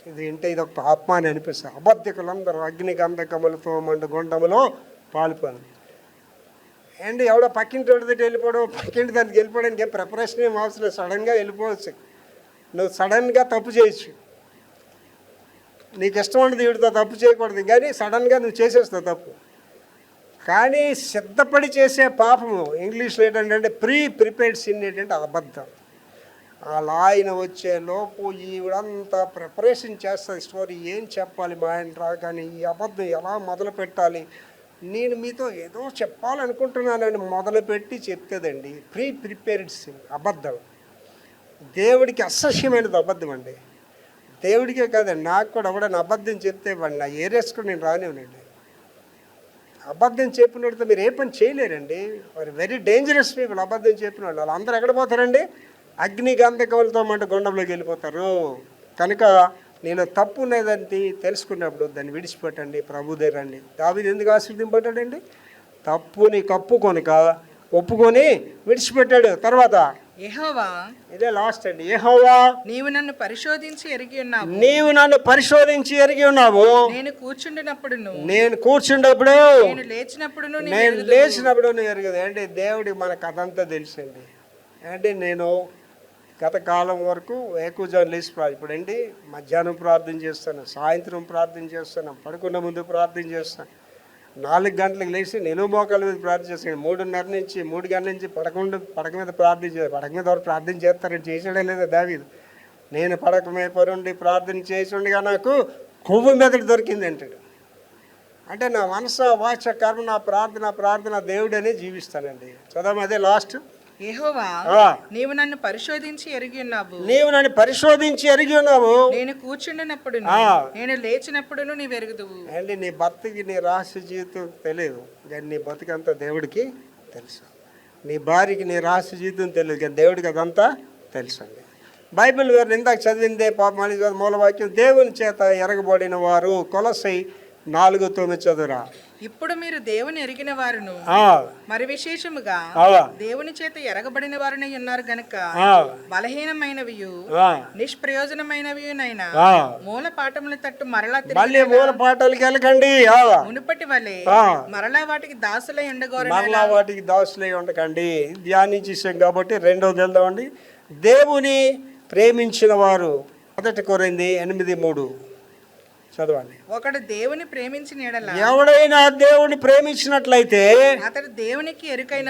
ఇది ఒక పాపం అని అనిపిస్తుంది. అబద్ధికులందరూ అగ్ని గంధకములతో మండు గుండములో పాల్పొంది. అండ్ ఎవడో పక్కింటి వాడి వెళ్ళిపోవడం, పక్కింటి దానికి వెళ్ళిపోవడానికి ఏం ప్రిపరేషన్ ఏం అవసరం లేదు. సడన్గా వెళ్ళిపోవచ్చు. నువ్వు సడన్గా తప్పు చేయొచ్చు. నీకు ఇష్టం ఉండదు వీడితో తప్పు చేయకూడదు, కానీ సడన్గా నువ్వు చేసేస్తావు తప్పు. కానీ సిద్ధపడి చేసే పాపము ఇంగ్లీష్లో ఏంటంటే ప్రిపేర్డ్ సిన్ ఏంటంటే అబద్ధం. అలా ఆయన వచ్చే లోపు ఈవిడంతా ప్రిపరేషన్ చేస్తుంది. స్టోరీ ఏం చెప్పాలి మా ఆయన రాగానే, ఈ అబద్ధం ఎలా మొదలు పెట్టాలి, నేను మీతో ఏదో చెప్పాలనుకుంటున్నానని మొదలుపెట్టి చెప్తుందండి. ప్రిపేర్డ్ సిన్, అబద్ధం. దేవుడికి అసహ్యమైనది అబద్ధం అండి. దేవుడికే కాదండి, నాకు కూడా ఎవడన్నా అబద్ధం చెప్తే వాడిని నా ఏరేసుకుని నేను రానివ్వనండి. అబద్ధం చెప్పినోడితో మీరు ఏ పని చేయలేరండి. వారు వెరీ డేంజరస్ పీపుల్. అబద్ధం చెప్పిన వాళ్ళు వాళ్ళందరూ ఎక్కడ పోతారండి? అగ్ని గంధకములతో మంట గుండంలోకి వెళ్ళిపోతారు. కనుక నేను తప్పు ఉన్నదంటే తెలుసుకున్నప్పుడు దాన్ని విడిచిపెట్టండి, ప్రభు దగ్గర రండి. దావీదు ఎందుకు ఆశీర్వదింపడ్డాడండి? తప్పుని కప్పుకొనక ఒప్పుకొని విడిచిపెట్టాడు. తర్వాత యెహోవా, ఇదే లాస్ట్ అండి. యెహోవా, నీవు నన్ను పరిశోధించి ఎరిగి ఉన్నావు. నీవు నన్ను పరిశోధించి ఎరిగి ఉన్నావు. నేను కూర్చుండినప్పుడు, నేను లేచినప్పుడు నువ్వు ఎరగదు. అంటే దేవుడికి మన కథ అంతా తెలుసండి. అంటే నేను గత కాలం వరకు ఏకూజాను లేచి ఇప్పుడు అండి మధ్యాహ్నం ప్రార్థన చేస్తాను, సాయంత్రం ప్రార్థన చేస్తాను, పడుకున్న ముందు ప్రార్థన చేస్తాను. 4 గంటలకు లేచి నిలువు మోకాళ్ళ మీద ప్రార్థన చేస్తాడు. 3:30 నుంచి 3 గంటల నుంచి పడక మీద ప్రార్థన చేయాలి. పడక మీద ఎవరు ప్రార్థన చేస్తారని చేసాడే లేదా దావీదు. నేను పడక మీద పరుండి ప్రార్థన చేసి ఉండగా నాకు కొవ్వు మెదడు దొరికింది అంటాడు. అంటే నా మనసు వాచ కర్మ నా ప్రార్థన దేవుడనే జీవిస్తానండి. చదవం అదే లాస్ట్. యెహోవా నీవు నన్ను పరిశోధించి ఎరిగి ఉన్నావు. నేను కూర్చుండినప్పుడు నేను లేచినప్పుడు నీవు ఎరుగుదువు. అండి నీ భర్తకి నీ రహస్య జీవితం తెలియదు కానీ నీ బతుకంతా దేవుడికి తెలుసు. నీ భార్యకి నీ రహస్య జీవితం తెలియదు కానీ దేవుడికి అదంతా తెలుసు అండి. బైబిల్ గారు ఇందాక చదివిందే పాప మూలవాక్యం, దేవుని చేత ఎరగబడిన వారు. కొలస్సై 4:9 చదువురా. ఇప్పుడు మీరు దేవుని ఎరిగిన వారును మరి విశేషముగా దేవుని చేత ఎరగబడిన వారునై ఉన్నారు గనుక బలహీనమైనవి నిష్ప్రయోజనమైనవినైనా మూల పాఠముల తట్టు మరలా మూల పాఠాలకి వెళ్ళకండి. మునుపటి వలె మరలా వాటికి దాసులై ఉండకండి. ధ్యానించేసాం కాబట్టి రెండోది వెళ్దామండి. దేవుని ప్రేమించిన వారు. 1 కొరింథీ 8:3 చదవండి. ఒకడు దేవుని ప్రేమించిన యెడల ఎవడైనా దేవుని ప్రేమించినట్లయితే అతడు దేవునికి ఎరుకైన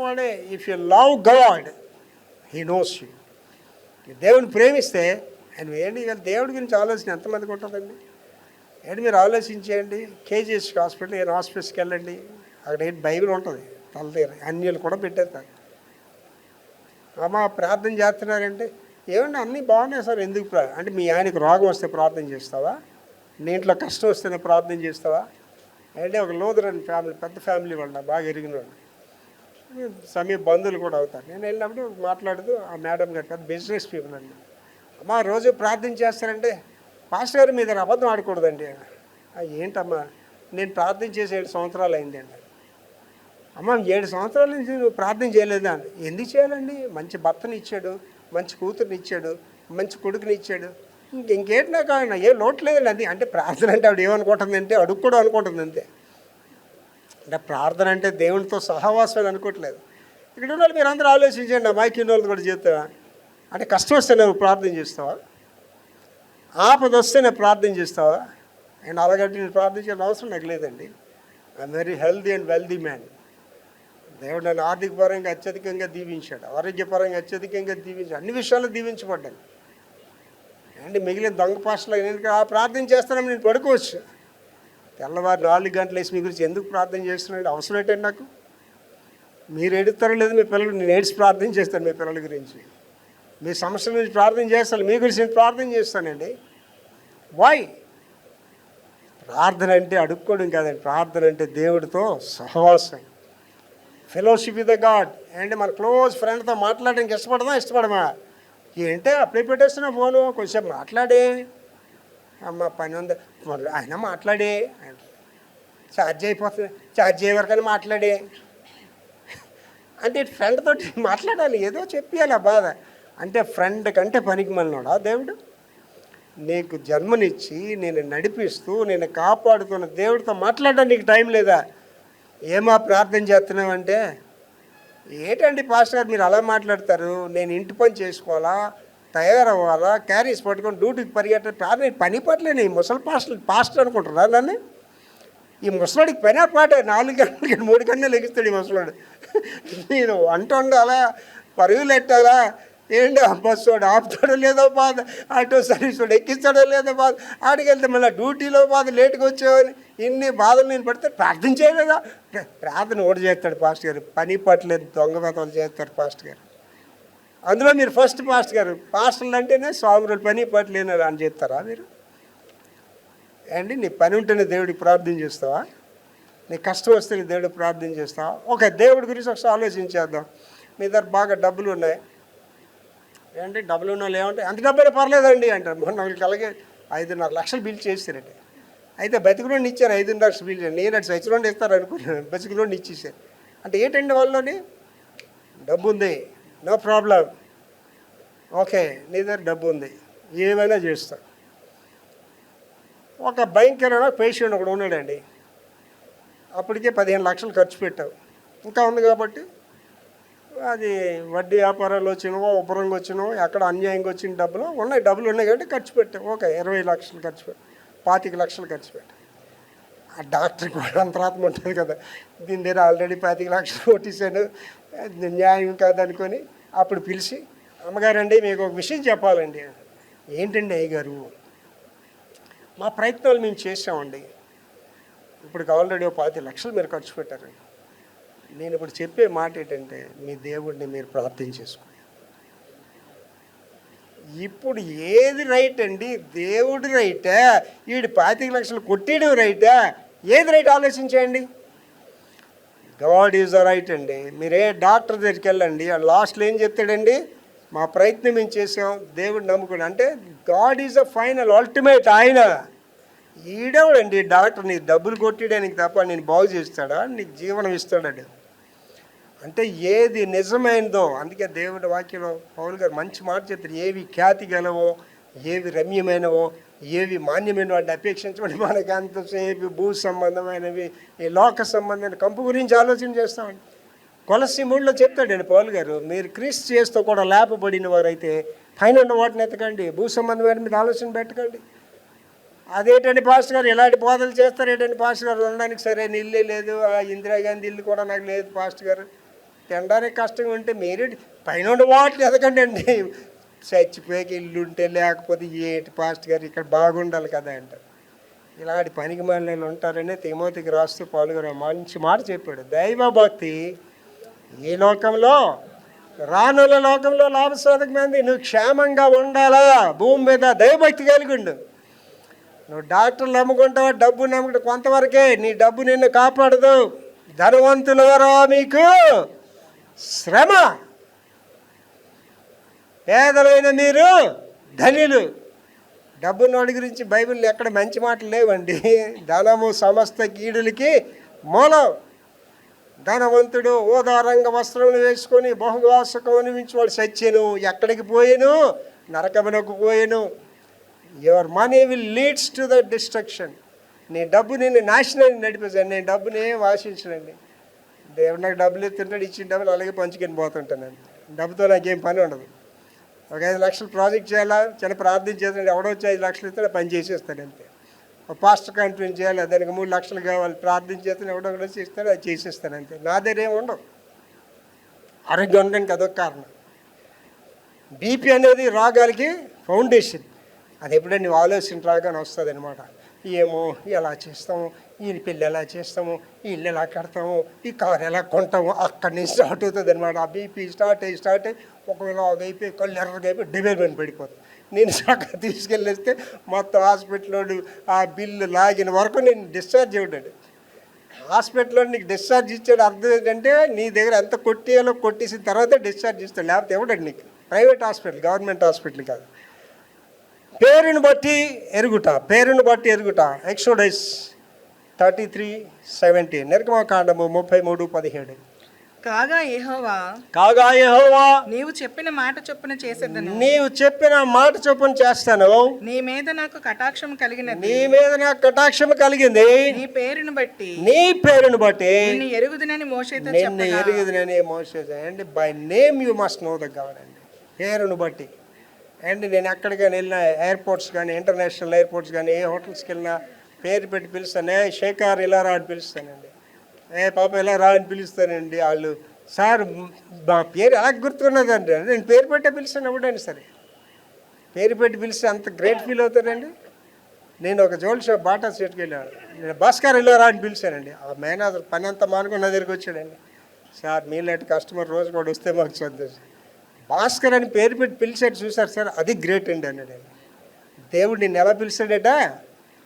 వాడే. If you love God he knows you. దేవుని ప్రేమిస్తే ఆయన ఏంటి దేవుడి గురించి ఆలోచన ఎంతమందికి ఉంటుందండి? ఏంటి మీరు ఆలోచించేయండి. కేజీఎస్ హాస్పిటల్ ఏ హాస్పిటల్స్కి వెళ్ళండి, అక్కడ ఏంటి బైబిల్ ఉంటుంది తల తీర అన్యులు కూడా పెట్టేస్తారు. అమ్మ ప్రార్థన చేస్తున్నారంటే ఏమంటే అన్నీ బాగున్నాయి సార్, ఎందుకు అంటే మీ ఆయనకు రోగం వస్తే ప్రార్థన చేస్తావా? నీ ఇంట్లో కష్టం వస్తేనే ప్రార్థన చేస్తావా? అంటే ఒక లూథరన్ ఫ్యామిలీ, పెద్ద ఫ్యామిలీ వాళ్ళు బాగా ఎరిగిన వాళ్ళు, సమీప బంధువులు కూడా అవుతారు. నేను వెళ్ళినప్పుడు మాట్లాడుతూ ఆ మేడం గారు పెద్ద బిజినెస్ పీపుల్ అండి. అమ్మ రోజు ప్రార్థన చేస్తారంటే పాస్టర్ గారు మీ దగ్గర అబద్ధం ఆడకూడదండి. ఏంటమ్మా నేను ప్రార్థన చేసి 7 సంవత్సరాలు అయింది అండి. అమ్మ 7 సంవత్సరాల నుంచి నువ్వు ప్రార్థన చేయలేదా? ఎందుకు చేయాలండి? మంచి భర్తని ఇచ్చాడు, మంచి కూతుర్ని ఇచ్చాడు, మంచి కొడుకుని ఇచ్చాడు, ఇంకేంటి నాకు ఆయన ఏ లోటు లేదండి. అది అంటే ప్రార్థన అంటే ఆవిడ ఏమనుకుంటుంది అంటే అడుగు కూడా అనుకుంటుంది అంతే. అంటే ప్రార్థన అంటే దేవునితో సహవాసం అనుకోవట్లేదు. ఇక్కడ ఉన్న వాళ్ళు మీరు అందరూ ఆలోచించండి. అమాయకున్న వాళ్ళు కూడా చేస్తావా? అంటే కష్టం వస్తే నువ్వు ప్రార్థన చేస్తావా? ఆపద వస్తే నేను ప్రార్థన చేస్తావా? అండ్ అలాగంటే నేను ప్రార్థన చేయాల్సిన అవసరం నాకు లేదండి. I'm very healthy and wealthy man. దేవుడు నన్ను ఆర్థికపరంగా అత్యధికంగా దీవించాడు, ఆరోగ్యపరంగా అత్యధికంగా దీవించాడు, అన్ని విషయాల్లో దీవించబడ్డాను. అండ్ మిగిలిన దొంగ పాస్టర్లు నేను ప్రార్థన చేస్తానని నేను పడుకోవచ్చు. తెల్లవారు 4 గంటలు వేసి మీ గురించి ఎందుకు ప్రార్థన చేస్తున్నాడు? అవసరం ఏంటండి నాకు? మీరు ఎడుతారో లేదు మీ పిల్లలు, నేను ఏడ్చి ప్రార్థన చేస్తాను మీ పిల్లల గురించి, మీ సమస్యల గురించి ప్రార్థన చేస్తాను, మీ గురించి నేను ప్రార్థన చేస్తానండి. వై? ప్రార్థన అంటే అడుక్కోవడం కాదండి. ప్రార్థన అంటే దేవుడితో సహవాసం, ఫెలోషిప్ విత్ ద గాడ్. అంటే మన క్లోజ్ ఫ్రెండ్తో మాట్లాడడానికి ఇష్టపడమా? ఏంటంటే అప్లై పెట్టేస్తున్నా ఫోను, కొంచెం మాట్లాడే, అమ్మ పని ఉంది ఆయన మాట్లాడే, ఛార్జ్ అయిపోతుంది, ఛార్జ్ అయ్యే వరకైనా మాట్లాడే అంటే ఫ్రెండ్ తోటి మాట్లాడాలి, ఏదో చెప్పాలి ఆ బాధ. అంటే ఫ్రెండ్ కంటే పనికి మళ్ళినాడా దేవుడు? నీకు జన్మనిచ్చి నేను నడిపిస్తూ నేను కాపాడుతున్న దేవుడితో మాట్లాడడానికి టైం లేదా? ఏమా ప్రార్థన చేస్తున్నామంటే ఏంటండి పాస్టర్ గారు మీరు అలా మాట్లాడతారు? నేను ఇంటి పని చేసుకోవాలా, తయారవ్వాలా, క్యారీస్ పట్టుకొని డ్యూటీకి పరిగెట్టాలి, పని పట్లేను. ఈ ముసలి పాస్టర్ అనుకుంటున్నా నన్ను? ఈ ముసలాడికి పని పాట 4 గంటలకి 3 గంటలు లెగిస్తాడు ఈ ముసలాడు. నేను వంట వండాలా, పరుగులు ఎట్టాలా, ఏంటి బస్సు వాడు ఆపుతాడో లేదో బాధ, ఆటో సర్వీస్ వాడు ఎక్కిస్తాడో లేదో బాధ, ఆడికి వెళ్తే మళ్ళీ డ్యూటీలో బాధ, లేట్గా వచ్చేవాని, ఇన్ని బాధలు నేను పడితే ప్రార్థన చేయలేదా? ప్రార్థన ఓడి చేస్తాడు పాస్టర్ గారు, పని పట్టలేదు దొంగ వేతలు చేస్తారు పాస్టర్ గారు. అందులో మీరు ఫస్ట్ పాస్టర్ గారు, పాస్టర్లు అంటేనే స్వాములు పని పట్టలేనారు అని చెప్తారా మీరు? అండి నీ పని ఉంటేనే దేవుడికి ప్రార్థన చేస్తావా? నీ కష్టం వస్తే నీ దేవుడికి ప్రార్థన చేస్తావా? ఓకే, దేవుడి గురించి ఒకసారి ఆలోచించేద్దాం. మీ దగ్గర బాగా డబ్బులు ఉన్నాయి ఏంటి, డబ్బులు ఉన్న వాళ్ళు ఏమంటే అంత డబ్బులు పర్లేదండి అంటారు. మొన్న వాళ్ళకి అలాగే 5.5 లక్షలు బిల్ చేస్తారండి. అయితే బతికులోని ఇచ్చారు 5.5 లక్షలు బిల్. నేను అటు సచిలోని ఇస్తారు అనుకున్నాను, బతికులోని ఇచ్చేసారు. అంటే ఏంటండి వాళ్ళని డబ్బు ఉంది, నో ప్రాబ్లం, ఓకే నీ దగ్గర డబ్బు ఉంది, ఏమైనా చేస్తా. ఒక భయంకరమైన పేషెంట్ ఒకడు ఉన్నాడండి, అప్పటికే 15 లక్షలు ఖర్చు పెట్టావు, ఇంకా ఉంది కాబట్టి అది వడ్డీ వ్యాపారాలు వచ్చినవో ఉపరంగా వచ్చినవో ఎక్కడ అన్యాయంగా వచ్చిన డబ్బులు ఉన్నాయి కాబట్టి ఖర్చు పెట్టావు. ఓకే 20 లక్షలు ఖర్చు పెట్టావు, 25 లక్షలు ఖర్చు పెట్టావు. ఆ డాక్టర్కి కూడా అంతరాత్మ ఉంటుంది కదా, దీని దగ్గర ఆల్రెడీ 25 లక్షలు కొట్టేశాను, అది న్యాయం కాదనుకొని అప్పుడు పిలిచి, అమ్మగారండి మీకు ఒక విషయం చెప్పాలండి. ఏంటండి అయ్యగారు? మా ప్రయత్నాలు మేము చేసామండి, ఇప్పుడు ఆల్రెడీ 25 లక్షలు మీరు ఖర్చు పెట్టారు. నేను ఇప్పుడు చెప్పే మాట ఏంటంటే, మీ దేవుడిని మీరు ప్రార్థన చేసుకోండి. ఇప్పుడు ఏది రైట్ అండి? దేవుడి రైటా, వీడు 25 లక్షలు కొట్టేయడం రైటా? ఏది రైట్ ఆలోచించండి. గాడ్ ఈజ్ ద రైట్ అండి. మీరే డాక్టర్ దగ్గరికి వెళ్ళండి, ఆ లాస్ట్లో ఏం చెప్తాడండి? మా ప్రయత్నం మేము చేసాం, దేవుడు నమ్ముకుని, అంటే God is the final ultimate. ఆయన ఈడేవాడండి డాక్టర్, నీకు డబ్బులు కొట్టేయడానికి తప్ప నేను బాగు చేస్తాడా? నీకు జీవనం ఇస్తాడు. అంటే ఏది నిజమైందో, అందుకే దేవుడి వాక్యంలో పౌలు గారు మంచి మాట చెప్తారు, ఏవి ఖ్యాతి గలవో, ఏవి రమ్యమైనవో, ఏవి మాన్యమైన వాటిని అపేక్షించమని. మనకి అంతసేపు భూ సంబంధమైనవి, ఈ లోక సంబంధమైన కంపు గురించి ఆలోచన చేస్తామండి. కొలస్సీ 3లో చెప్తాడండి పౌలు గారు, మీరు క్రీస్తు చేస్తూ కూడా లేపబడిన వారైతే పైన ఉన్న వాటిని ఎత్తకండి, భూ సంబంధమైన మీద ఆలోచన పెట్టకండి. అదేంటండి పాస్టర్ గారు ఇలాంటి బోధలు చేస్తారు ఏంటండి పాస్టర్ గారు? ఉండడానికి సరైన ఇల్లే లేదు, ఇందిరాగాంధీ ఇల్లు కూడా నాకు లేదు పాస్టర్ గారు, తినడానికి కష్టంగా ఉంటే మీరు పైన ఉండే వాటిని ఎదకండి అండి, చచ్చిపోయాక ఇల్లు ఉంటే లేకపోతే ఏంటి పాస్టర్ గారు ఇక్కడ బాగుండాలి కదా అంటారు. ఇలాంటి పనికి మళ్ళీ ఉంటారని తిమోతికి రాస్తూ పౌలు గారు మంచి మాట చెప్పాడు. దైవభక్తి ఈ లోకంలో, రానుల లోకంలో లాభసాధకమైంది. నువ్వు క్షేమంగా ఉండాలా భూమి మీద, దైవభక్తి కలిగి ఉండు. నువ్వు డాక్టర్లు నమ్ముకుంటావా, డబ్బు నమ్ముకుంటా కొంతవరకే, నీ డబ్బు నిన్ను కాపాడదు. ధనవంతులవరా మీకు శ్రమ, పేదలైన మీరు ధనిలు. డబ్బున్నవాడి గురించి బైబిల్లో ఎక్కడ మంచి మాటలు లేవండి. ధనము సమస్త కీడులకి మూలం. ధనవంతుడు ఓదారంగ వస్త్రములు వేసుకొని బహువాసకం అనిపించేవాడు సత్యను ఎక్కడికి పోయాను? నరకమునకు పోయాను. Your money will leads to the destruction. నీ డబ్బు నిన్ను నాశనాన్ని నడిపేశాను. నేను డబ్బుని ఏం ఆశించనండి. దేవుడు నాకు డబ్బులు ఎత్తుంటాడు, ఇచ్చిన డబ్బులు అలాగే పంచుకొని పోతుంటాను. డబ్బుతో నాకేం పని ఉండదు. ఒక 5 లక్షలు ప్రాజెక్ట్ చేయాలా, చిన్న ప్రార్థన చేస్తాడు, ఎవడో వచ్చి 5 లక్షలు ఇస్తే పని చేసేస్తాడు అంతే. ఒక పాస్టర్ కాన్ఫరెన్స్ చేయాలి, దానికి 3 లక్షలు కావాలి, ప్రార్థన చేస్తాను, ఎవడో కూడా చేస్తాడు, అది చేసేస్తాను అంతే. నా దగ్గర ఏమి ఉండవు. ఆరోగ్యం ఉండడానికి అదొక కారణం. బీపీ అనేది రోగాలకి ఫౌండేషన్. అది ఎప్పుడైనా నువ్వు ఆలోచన రాగానే వస్తుంది అనమాట. ఏమో ఎలా చేస్తాము, ఈ పెళ్ళి ఎలా చేస్తాము, ఈ ఇల్లు ఎలా కడతాము, ఈ కారు ఎలా కొంటాము, అక్కడి నుంచి స్టార్ట్ అవుతుంది అనమాట. ఆ బీపీ స్టార్ట్ అయ్యి ఒకవేళ అయిపోయి కళ్ళు ఎర్రగా అయిపోయి డెవలప్మెంట్ పడిపోతుంది. నేను చక్కగా తీసుకెళ్ళేస్తే మొత్తం హాస్పిటల్లో ఆ బిల్లు లాగిన వరకు నేను డిశ్చార్జ్ ఇవ్వడాడు. హాస్పిటల్లో నీకు డిశ్చార్జ్ ఇచ్చాడు అర్థం ఏంటంటే, నీ దగ్గర ఎంత కొట్టేయాలో కొట్టేసిన తర్వాత డిశ్చార్జ్ ఇస్తాడు, లేకపోతే ఇవ్వడాడు నీకు. ప్రైవేట్ హాస్పిటల్, గవర్నమెంట్ హాస్పిటల్ కాదు. పేరును బట్టి ఎరుగుట. ఎక్సోడస్ 33:17, నిర్గమకాండము 33:17. కాగా యెహోవా నీవు చెప్పిన మాట చొప్పున చేసేదను, నీవు చెప్పిన మాట చొప్పున చేస్తాను. నీ మీద నాకు కటాక్షం కలిగినది, కలిగింది. నీ పేరును బట్టి నిన్ను ఎరుగుదునని మోషేతో అండి. By name you must know the God అండి. పేరును బట్టి అండ్ నేను ఎక్కడికైనా వెళ్ళినా, ఎయిర్పోర్ట్స్ కానీ, ఇంటర్నేషనల్ ఎయిర్పోర్ట్స్ కానీ, ఏ హోటల్స్కి వెళ్ళినా పేరు పెట్టి పిలుస్తాను. షేకార్ ఇలా రా అని పిలుస్తానండి, పాప ఇలా రా అని పిలుస్తానండి. వాళ్ళు సార్ మా పేరు ఎలా గుర్తున్నదండి, నేను పేరు పెట్టే పిలుస్తాను ఎవడైనా సరే. పేరు పెట్టి పిలిస్తే అంత గ్రేట్ ఫీల్ అవుతానండి. నేను ఒక జ్యువెల్ షాప్ బాటా సెట్కి వెళ్ళాను, నేను భాస్కర్ ఇలా రా అని పిలిచానండి. ఆ మేనేజర్ పని అంతా మానుకుని నా దగ్గరికి వచ్చాడండి. సార్ మీలాంటి కస్టమర్ రోజు కూడా వస్తే మాకు సంతోషం. భాస్కర్ అని పేరు పెట్టి పిలిచాడు చూసారు సార్, అది గ్రేట్ అండి అన్నాడు. దేవుడు నిన్ను ఎలా పిలిచాడట?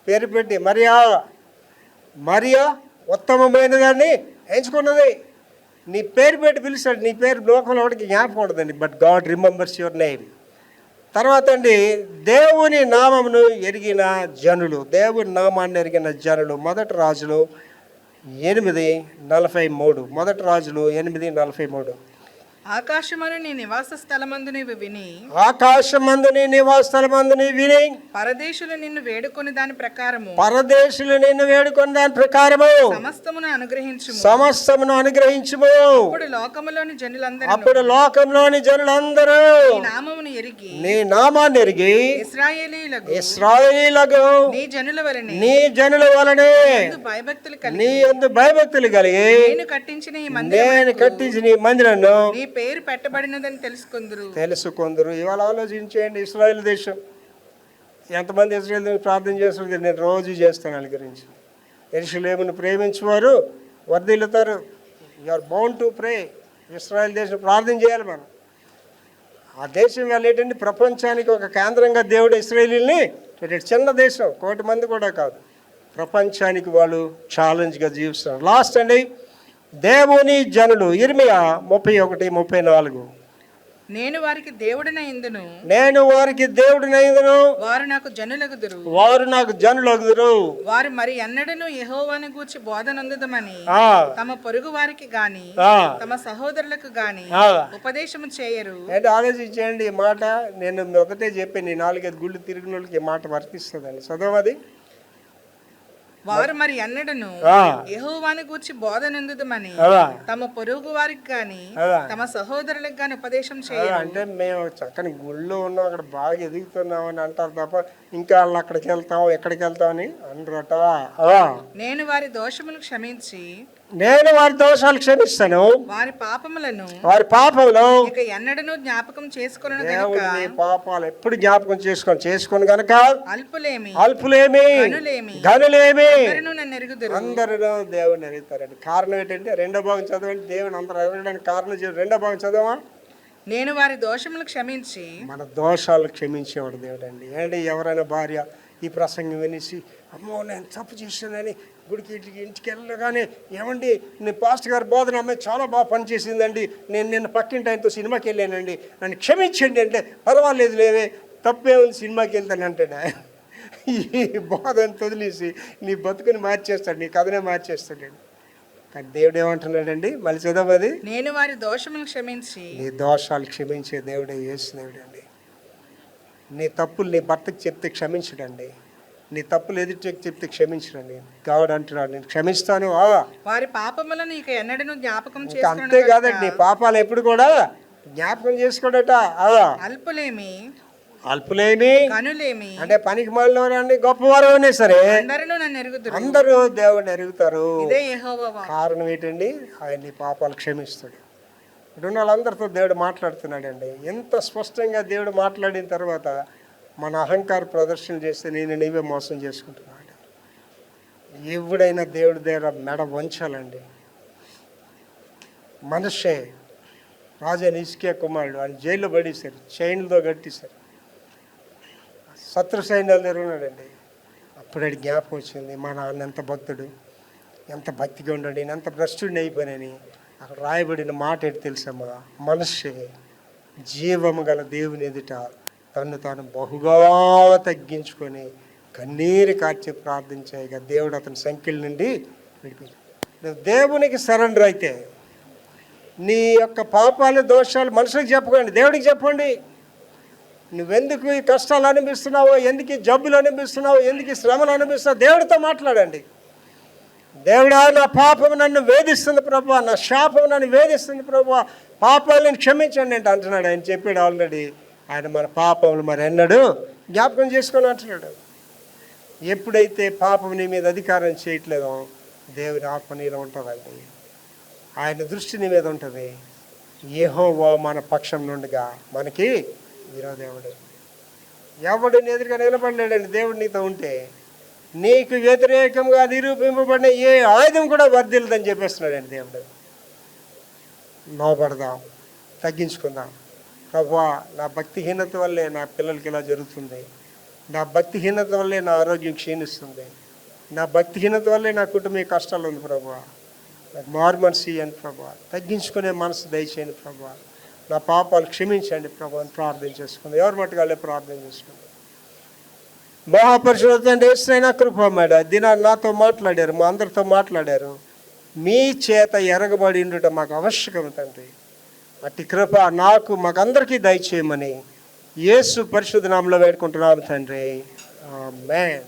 పేరు పెట్టి మరియా ఉత్తమమైన దాన్ని ఎంచుకున్నది. నీ పేరు పెట్టి పిలిచాడు. నీ పేరు లోకంలో ఒకటికి జ్ఞాపకం ఉండదండి, but God remembers your name. తర్వాత అండి, దేవుని నామమును ఎరిగిన జనులు, దేవుని నామాన్ని ఎరిగిన జనులు. మొదటి రాజులు 8:43. ఆకాశమను నీ నివాస స్థలమందు నీవు విని, ఆకాశమందు నీ నివాస స్థలమందు నీ విని, పరదేశులు నిన్ను వేడుకొని దాని ప్రకారము, పరదేశులు నిన్ను వేడుకొని దాని ప్రకారము సమస్తమును అనుగ్రహించుము. సమస్తమును అనుగ్రహించుము. అప్పుడు లోకములోని జనులందరూ అప్పుడు లోకంలోని జనులందరూ నీ నామమును ఎరిగి, నీ నామాన్ని ఎరిగి ఇశ్రాయేలీయులకు నీ జనుల వలనే, నీ జనుల వలనే భయభక్తులు కలిగి, నీ యందు భయభక్తులు కలిగి నేను కట్టించిన ఈ నేను కట్టించిన ఈ మందిరము నీ పేరు పెట్టబడినదని తెలుసుకుందరు. ఇవాళ ఆలోచించేయండి, ఇశ్రాయేల్ దేశం ఎంతమంది ఇశ్రాయేల్ దేశం ప్రార్థన చేస్తున్నారు? నేను రోజు చేస్తాను వాళ్ళ గురించి. యెరూషలేమును ప్రేమించేవారు వర్ధిల్లుతారు. You are bound to pray. ఇశ్రాయేల్ దేశం ప్రార్థన చేయాలి మనం. ఆ దేశం వెళ్ళేటండి ప్రపంచానికి ఒక కేంద్రంగా దేవుడు ఇశ్రాయేలీని, చిన్న దేశం, 1 కోటి మంది కూడా కాదు, ప్రపంచానికి వాళ్ళు ఛాలెంజ్గా జీవిస్తారు. లాస్ట్ అండి, దేవుని జనులు. ఇర్మియా 31:34. నేను వారికి దేవుడినైందును, నేను వారికి దేవుడినైందును, వారు నాకు జనులగుదురు, వారు నాకు జనులగుదురు. వారు మరి ఎన్నడను యెహోవాను గూర్చి బోధనందుదమని తమ పొరుగు వారికి గాని తమ సహోదరులకు గాని ఉపదేశము చేయరు. అంటే ఆలోచించండి ఈ మాట. నేను మొదటే చెప్పాను, ఈ 4-5 గుళ్ళు తిరిగిన వాళ్ళకి ఈ మాట వర్తిస్తుందండి. చదవది. వారు మరి ఎన్నడను యెహోవాను గూర్చి బోధనందుదమని తమ పొరుగు వారికి గాని తమ సహోదరులకు గాని ఉపదేశం చేయరు. అంటే మేము చక్కని గుళ్ళు ఉన్నాం, అక్కడ బాగా ఎదుగుతున్నాం అని అంటారు తప్ప ఇంకా వాళ్ళు అక్కడికి వెళ్తాం ఎక్కడికి వెళ్తాం అని అనరట. నేను వారి దోషములు క్షమించి, నేను వారి దోషాలు క్షమిస్తాను, వారి పాపములను ఇక ఎన్నడను జ్ఞాపకం చేసుకొనను గనుక. నీ పాపాలు ఎప్పుడు జ్ఞాపకం చేసుకొని గనుక అల్పులేమి ఘనులేమి నన్ను ఎరుగుదురు. అందరూ దేవుని ఎరుగుతారండి. కారణం ఏంటంటే 2వ భాగం చదవండి. దేవుని అందరూ ఎరగడానికి కారణం 2వ భాగం చదవా. నేను వారి దోషములు క్షమించి, మన దోషాలు క్షమించేవాడు దేవుడు అండి. ఏంటి, ఎవరైనా భార్య ఈ ప్రసంగం వినేసి అమ్మో నేను తప్పు చేశానని గుడికి ఇంటికి వెళ్ళగానే, ఏమండి నేను పాస్టర్ గారి బోధన అమ్మాయి చాలా బాగా పనిచేసిందండి, నేను నిన్న పక్కింటి ఆయనతో సినిమాకి వెళ్ళానండి, నన్ను క్షమించండి అంటే, పర్వాలేదు లేవే తప్పే ఉంది సినిమాకి వెళ్తాను అంటాడు. ఈ బోధన వదిలేసి నీ బతుకుని మార్చేస్తాడు, నీ కథనే మార్చేస్తాడు. కానీ దేవుడు ఏమంటున్నాడండి, మళ్ళీ చదవది. నేను వారి దోషములు క్షమించి, నీ దోషాలు క్షమించే దేవుడే యేసు దేవుడు అండి. నీ తప్పులు నీ భర్తకి చెప్తే క్షమించడండి, నీ తప్పులు ఎదుటికి చెప్తే క్షమించడండి. దేవుడు అంటున్నాడు, నేను క్షమిస్తాను. వారి పాపములను ఇక ఎన్నడను జ్ఞాపకం చేసుకొనను. అంతే కాదండి, నీ పాపాలు ఎప్పుడు కూడా జ్ఞాపకం చేసుకోడట. అల్పులేమి అంటే పనికి మాలినవారండి, గొప్పవారు అయినా సరే అందరూ దేవుడిని ఎరుగుతారు. కారణం ఏంటండి, ఆయన నీ పాపాలు క్షమిస్తాడు. ఇటున్న వాళ్ళందరితో దేవుడు మాట్లాడుతున్నాడండి. ఎంత స్పష్టంగా దేవుడు మాట్లాడిన తర్వాత మన అహంకార ప్రదర్శన చేస్తే నేను నీవే మోసం చేసుకుంటున్నాడు. ఎవడైనా దేవుడి దగ్గర మెడ వంచాలండి. మనిషే రాజా హిజ్కియా కుమారుడు, ఆయన జైల్లో పడేశారు, చైన్లతో కట్టేశారు, శత్రు సైన్యాలు తిరుగున్నాడండి. అప్పుడు జ్ఞాపకం వచ్చింది, మా నాన్న ఎంత భక్తుడు, ఎంత భక్తిగా ఉన్నాడు, నేను ఎంత భ్రష్టుడిని అయిపోయానని. అక్కడ రాయబడిన మాట ఏంటి తెలుసమ్మా, మనిషి జీవము గల దేవుని ఎదుట తను తాను బహుగా తగ్గించుకొని కన్నీరు కార్చి ప్రార్థించాయిగా దేవుడు అతని సంఖ్యల నుండి విడిపించాడు. నువ్వు దేవునికి సరెండర్ అయితే నీ యొక్క పాపాలు దోషాలు మనుషులకు చెప్పకండి, దేవుడికి చెప్పండి. నువ్వెందుకు ఈ కష్టాలు అనిపిస్తున్నావో, ఎందుకు ఈ జబ్బులు అనిపిస్తున్నావో, ఎందుకు ఈ శ్రమలు అనిపిస్తున్నావో దేవుడితో మాట్లాడండి. దేవుడా, నా పాపం నన్ను వేధిస్తుంది ప్రభువా, నా శాపం నన్ను వేధిస్తుంది ప్రభువా, పాపాలను క్షమించండి అంటే అంటున్నాడు. ఆయన చెప్పాడు ఆల్రెడీ, ఆయన మన పాపములు మరి ఎన్నడూ జ్ఞాపకం చేసుకొని అంటున్నాడు. ఎప్పుడైతే పాపం నీ మీద అధికారం చేయట్లేదో దేవుని ఆత్మ నీలో ఉంటుందండి, ఆయన దృష్టి నీ మీద ఉంటుంది. యెహోవా మన పక్షం నుండిగా మనకి విరోధేవుడు. ఎవడిని ఎదురుగా నిలబడలేడండి. దేవుడు నీతో ఉంటే నీకు వ్యతిరేకంగా నిరూపింపబడిన ఏ ఆయుధం కూడా వర్ధిల్లదని చెప్పేస్తున్నాడండి దేవుడు. లోపడదాం, తగ్గించుకుందాం. ప్రభువా, నా భక్తిహీనత వల్లే నా పిల్లలకి ఇలా జరుగుతుంది, నా భక్తిహీనత వల్లే నా ఆరోగ్యం క్షీణిస్తుంది, నా భక్తిహీనత వల్లే నా కుటుంబ కష్టాలు ఉంది ప్రభువా, నాకు మారు మనసు ఇవ్వండి ప్రభువా, తగ్గించుకునే మనసు దయచేయండి ప్రభువా, నా పాపాలు క్షమించండి ప్రభు అని ప్రార్థన చేసుకుంది. ఎవరి మట్టుగాళ్ళే ప్రార్థన చేసుకుంది. మహాపరిశుద్ధ యేసయ్య కృపమేడ దినాన్ని నాతో మాట్లాడారు, మా అందరితో మాట్లాడారు. మీ చేత ఎరగబడి ఉండుట మాకు ఆవశ్యకం తండ్రి. అట్టి కృప నాకు మాకందరికీ దయచేయమని యేసు పరిశుద్ధ నామములో వేడుకుంటున్నాము తండ్రి. ఆమేన్.